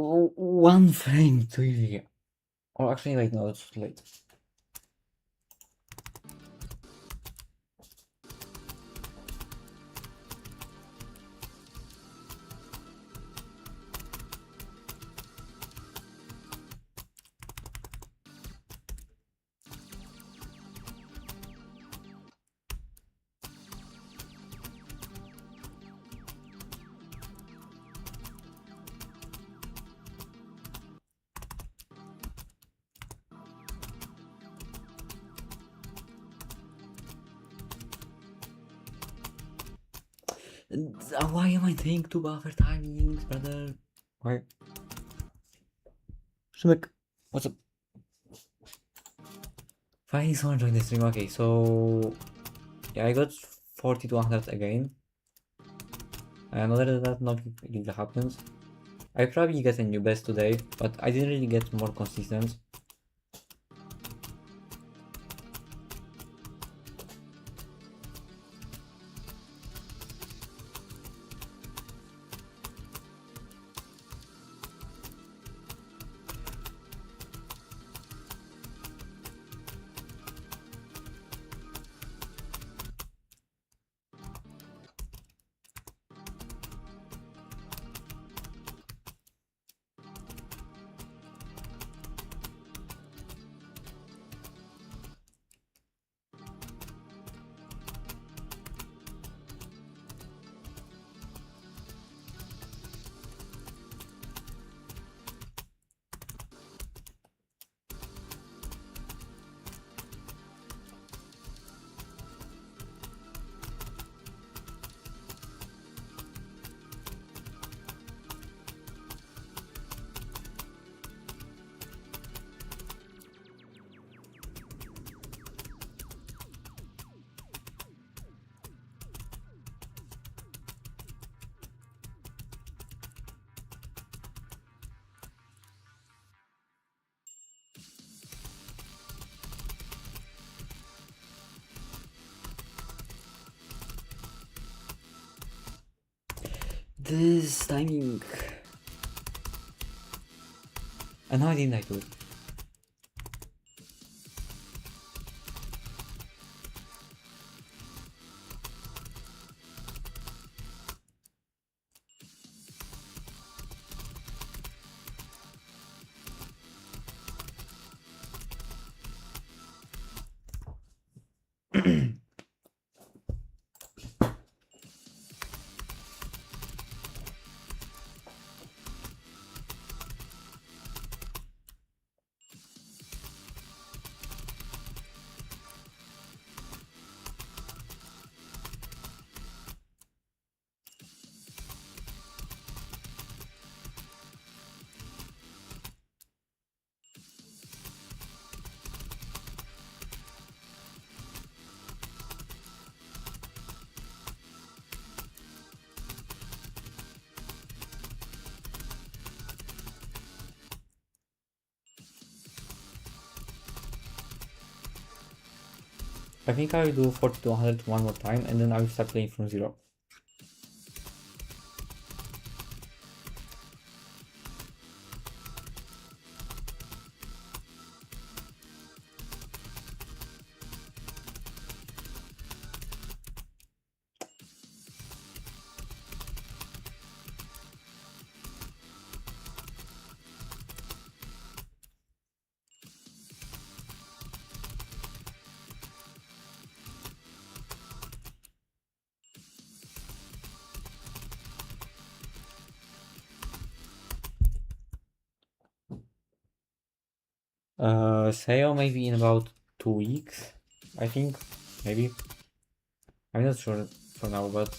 One frame to you. Or actually, like, no, it's too late. Why am I doing two buffer timings, brother? Why? Szymek, what's up? Finally, someone joined the stream. Okay, so yeah, I got 40 to 100 again. And other than that, nothing really happens. I probably get a new best today, but I didn't really get more consistent. this timing. And now I didn't like it. I think I will do 40 to 100 one more time and then I will start playing from zero. Sale maybe in about 2 weeks, I think, maybe. I'm not sure for now, but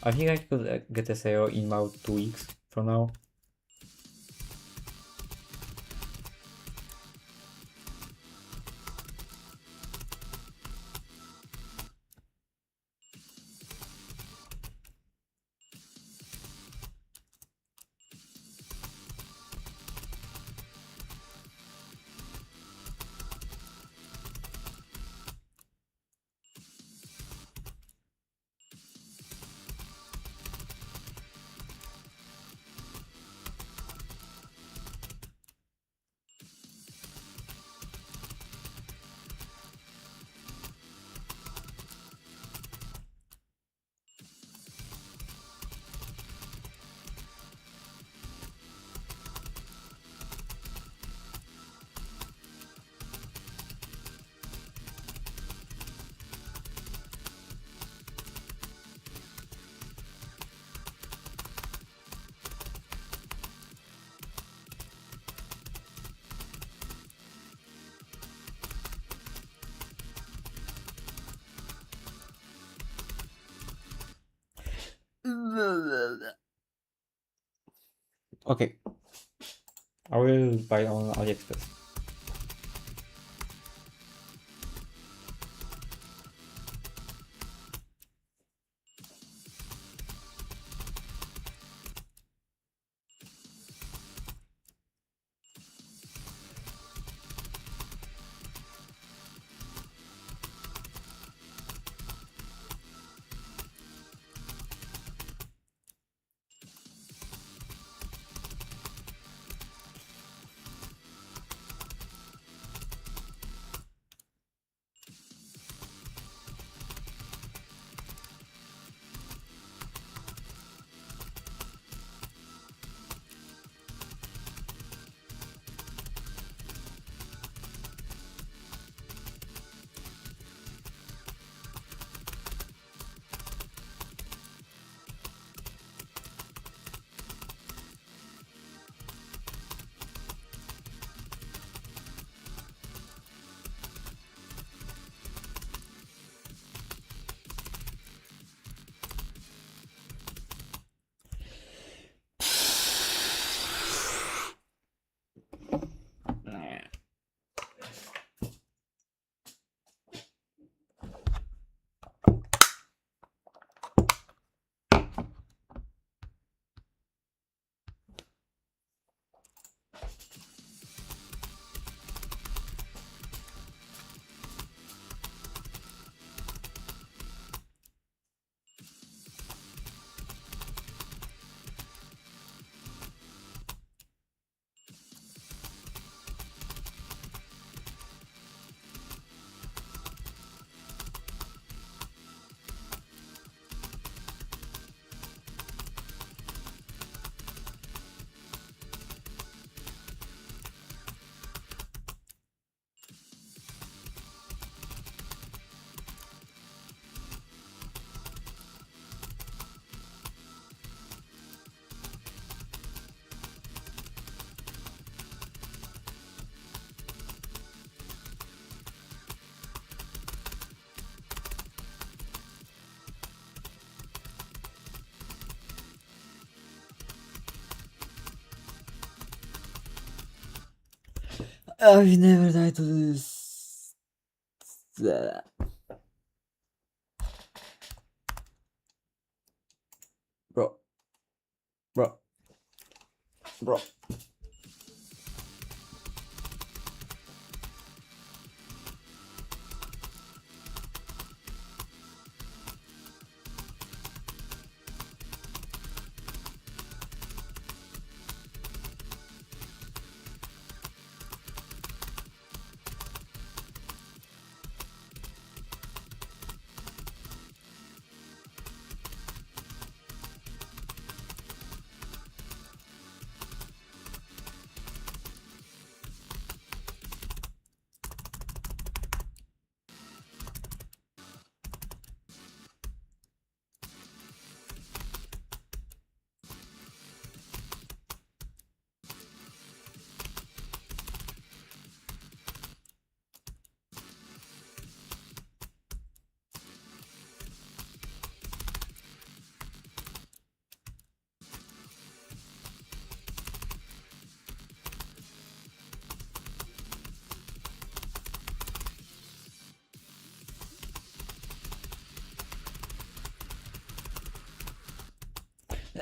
I think I could get a sale in about 2 weeks from now. Okay. I will buy on AliExpress. I've never died to this. Bro, bro, bro.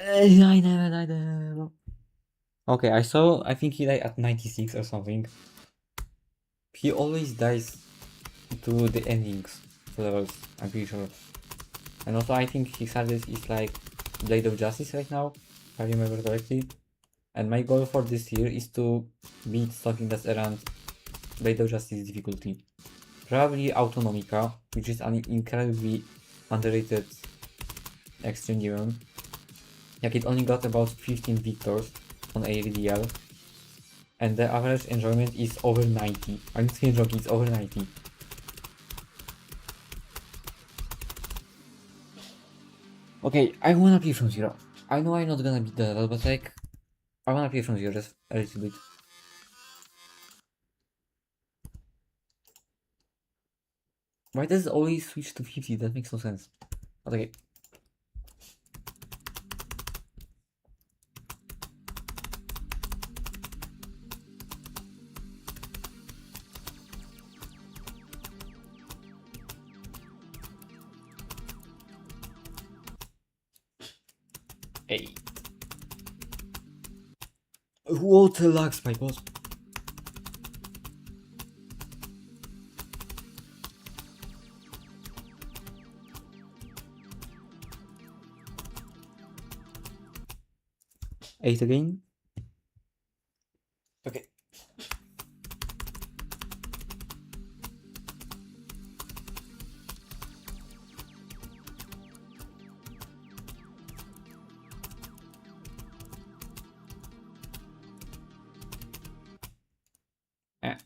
I never died there, bro. Okay, I saw, I think he died at 96 or something. He always dies to the endings for levels, I'm pretty sure. And also I think his hardest is like Blade of Justice right now, if I remember correctly. And my goal for this year is to beat something that's around Blade of Justice difficulty. Probably Autonomica, which is an incredibly underrated extreme game. Like it only got about 15 victors on ADL. And the average enjoyment is over 90. I'm not even joking, it's over 90. Okay, I wanna play from zero. I know I'm not gonna beat the level, but like, I wanna play from zero just a little bit. Why does it always switch to 50? That makes no sense. But okay. Hey. Water lags, my boss. Eight again. Okay. Eh.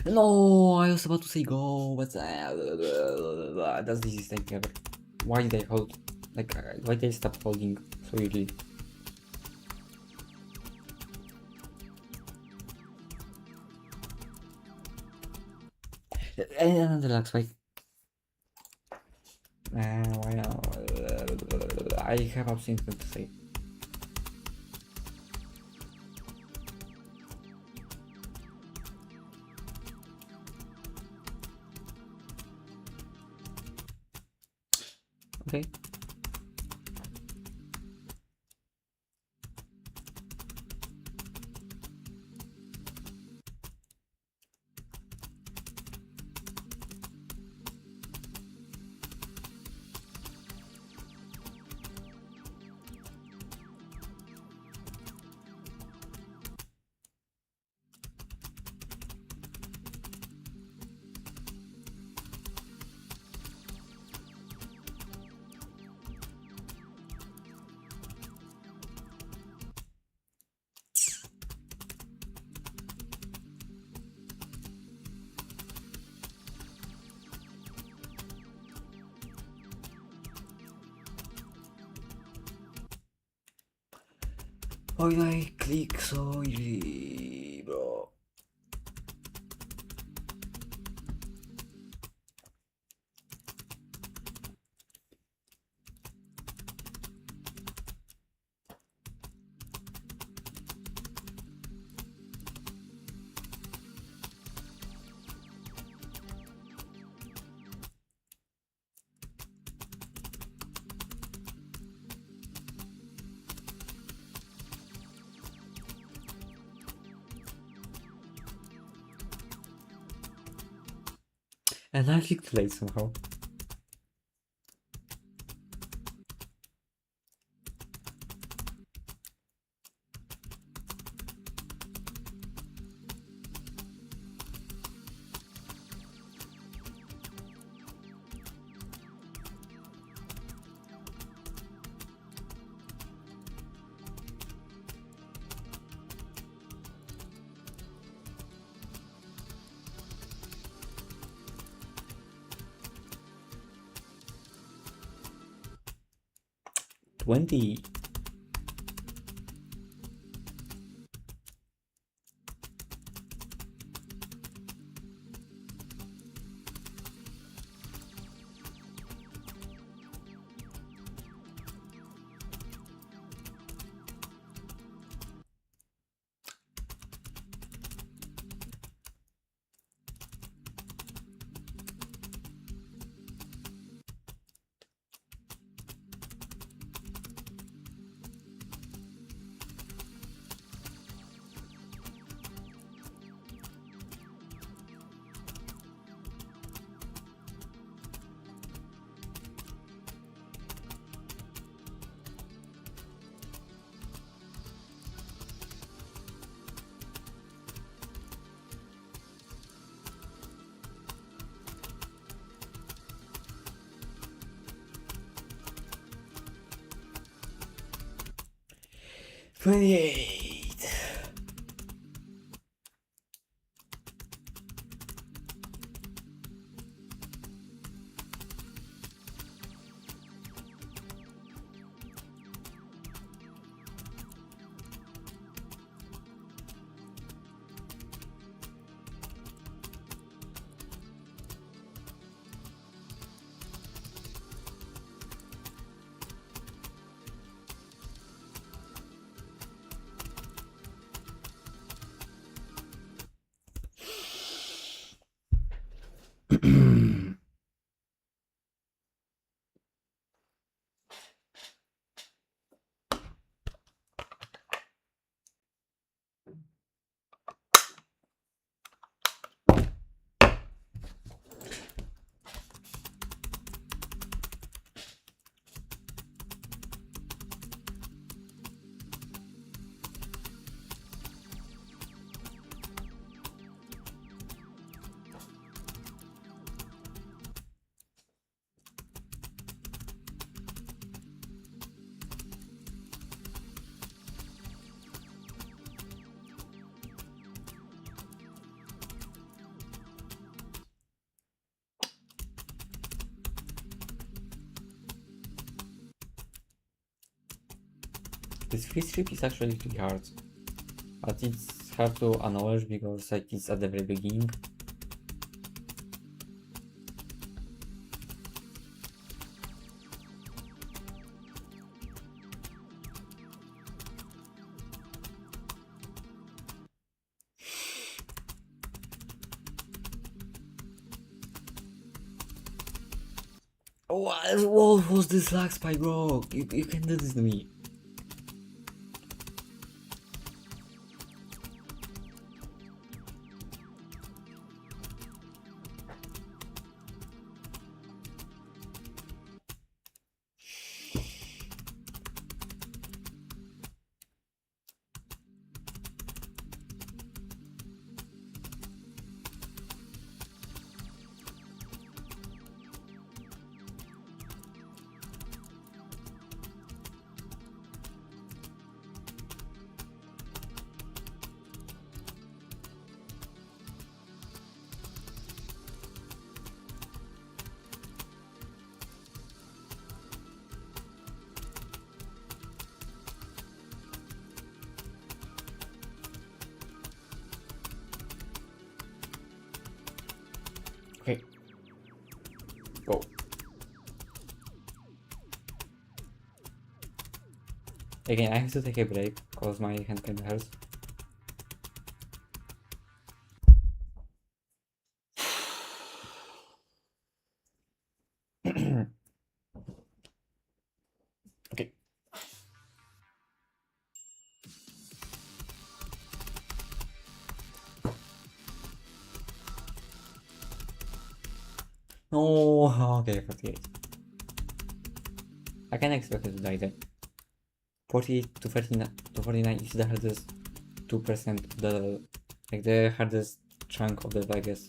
No, I was about to say go, but that's the easiest thing ever. Why did I hold? Like, why did I stop holding so early? And relax, why? Why not? I have absolutely to say. Okay. Why did I click so easy, bro? And I clicked late somehow. $20. $28. This free strip is actually really hard, but it's hard to acknowledge because like it's at the very beginning. What was this lag spike, bro? You can do this to me. Okay. Go. Again, I have to take a break because my hand kinda hurts. Okay. No, okay, 48. I can expect it to die there. 48 to 39 to 49 is the hardest 2% of the, like, the hardest chunk of the level, I guess.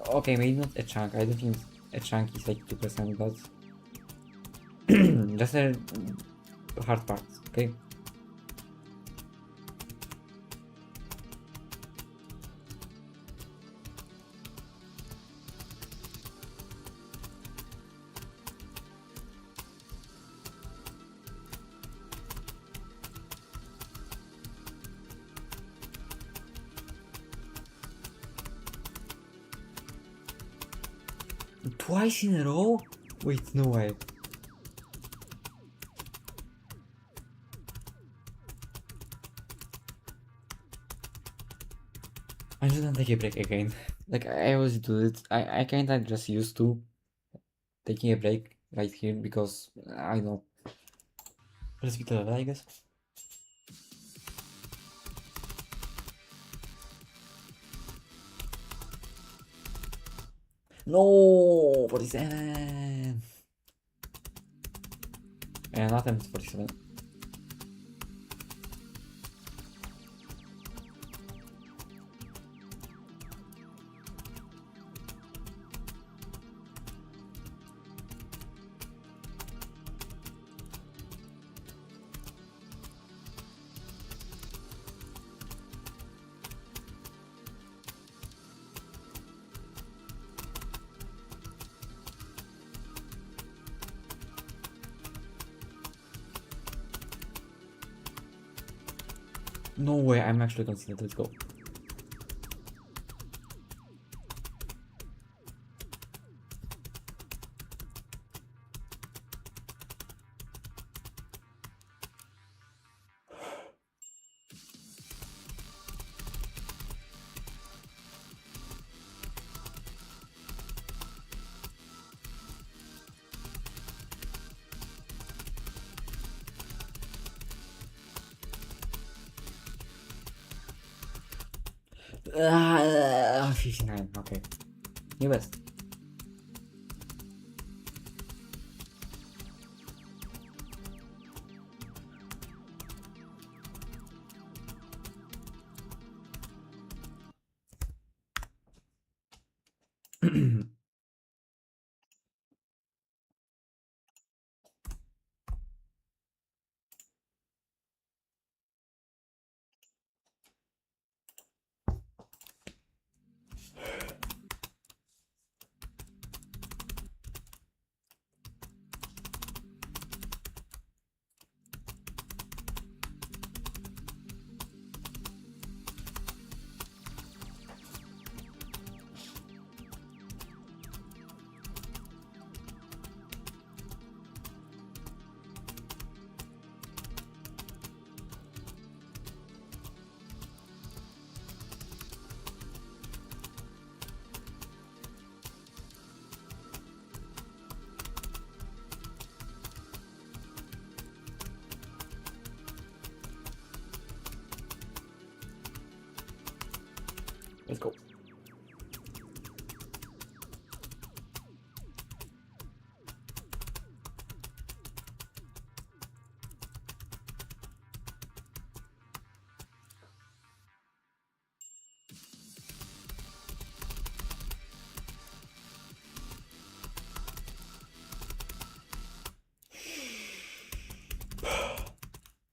Okay, maybe not a chunk. I don't think a chunk is like 2%, but just a hard part, okay? Twice in a row? Wait, no way. I'm just gonna take a break again. Like, I always do it. I kinda just used to taking a break right here because I don't know. Let's be clever, I guess. No, 47. And not time 47. No way, I'm actually considered. Let's go. Ah, 59, okay. New best. Let's go.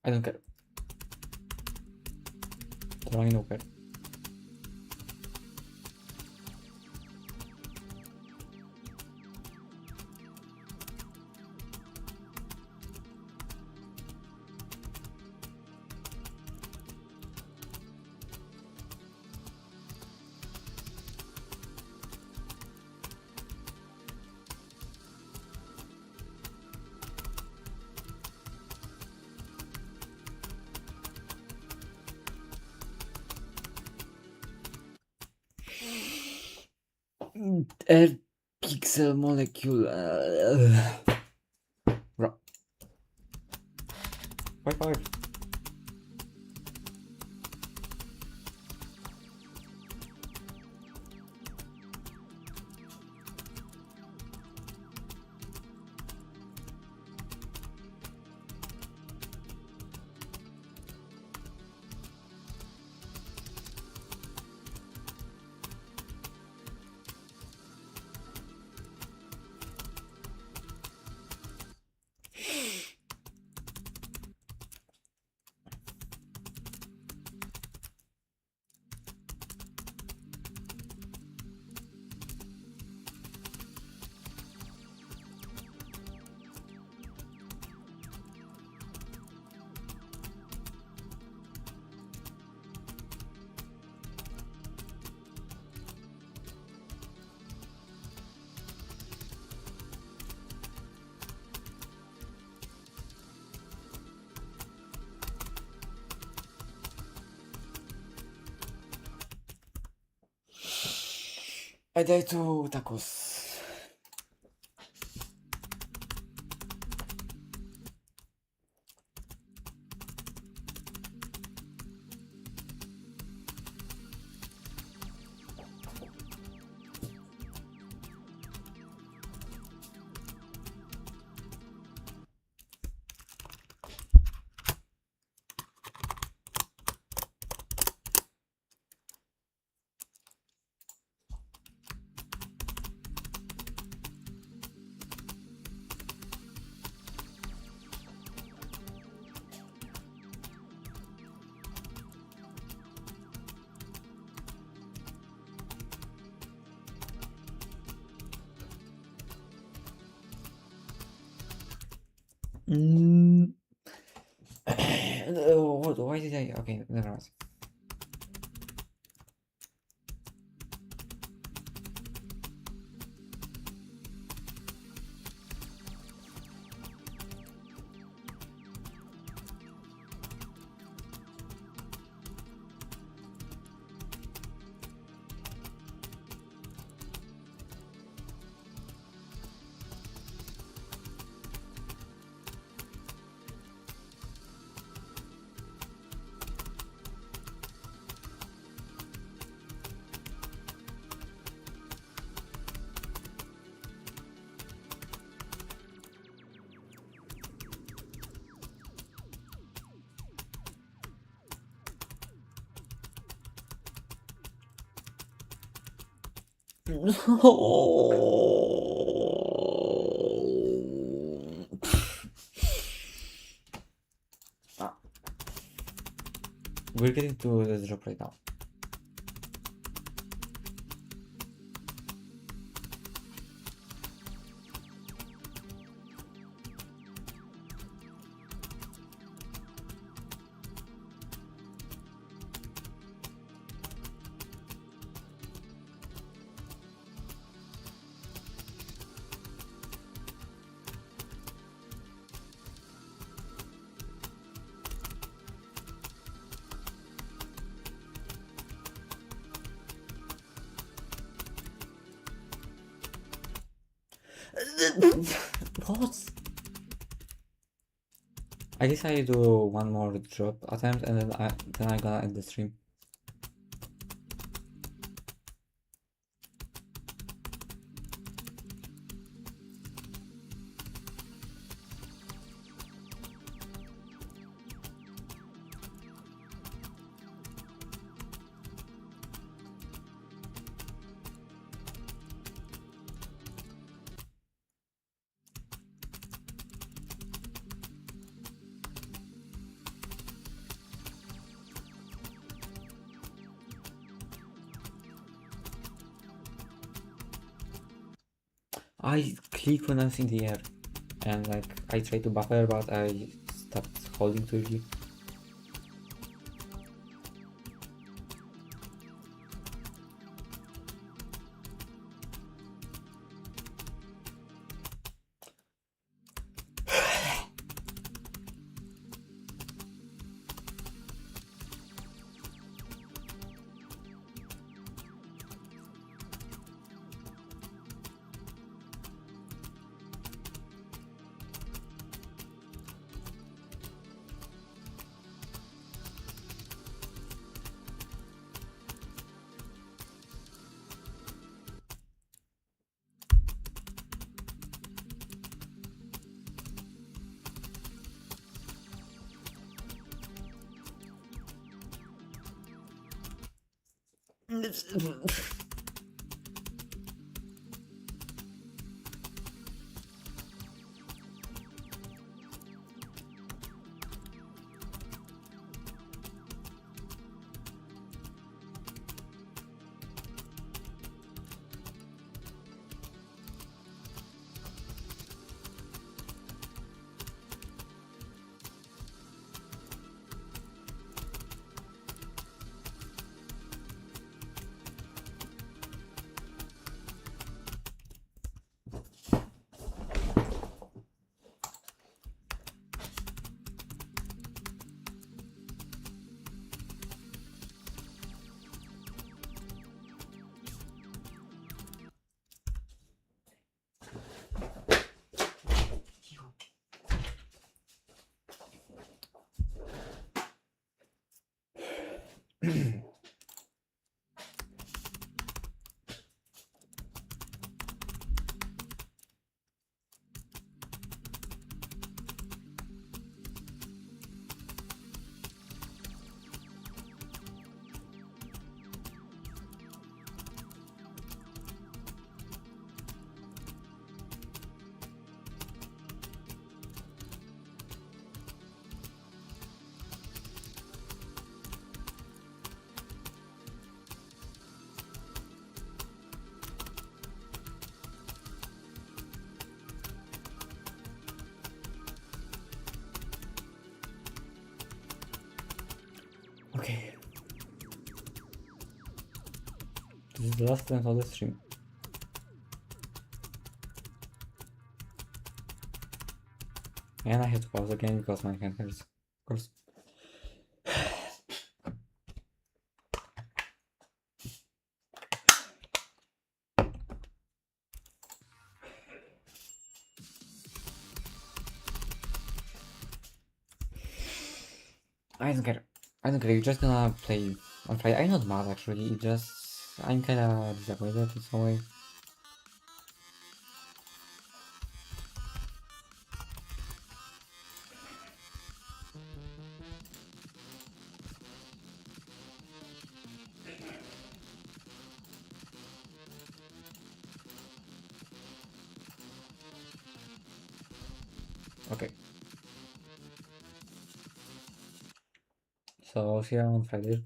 I don't care. Totally no care. Air pixel molecule. Bro. 5. I died to tacos. Why did I? Okay, never mind. Ah, we're getting to the drop right now. What? I guess I do one more drop attempt and then I gonna end the stream. I click when I'm in the air and like I try to buffer but I stopped holding to you. Okay. This is the last time of the stream. And I have to pause again because my hand hurts. Of course. I don't care. I don't care. You're just gonna play on Friday. I'm not mad actually. It just I'm kinda disappointed in some way. Okay. So see you on Friday.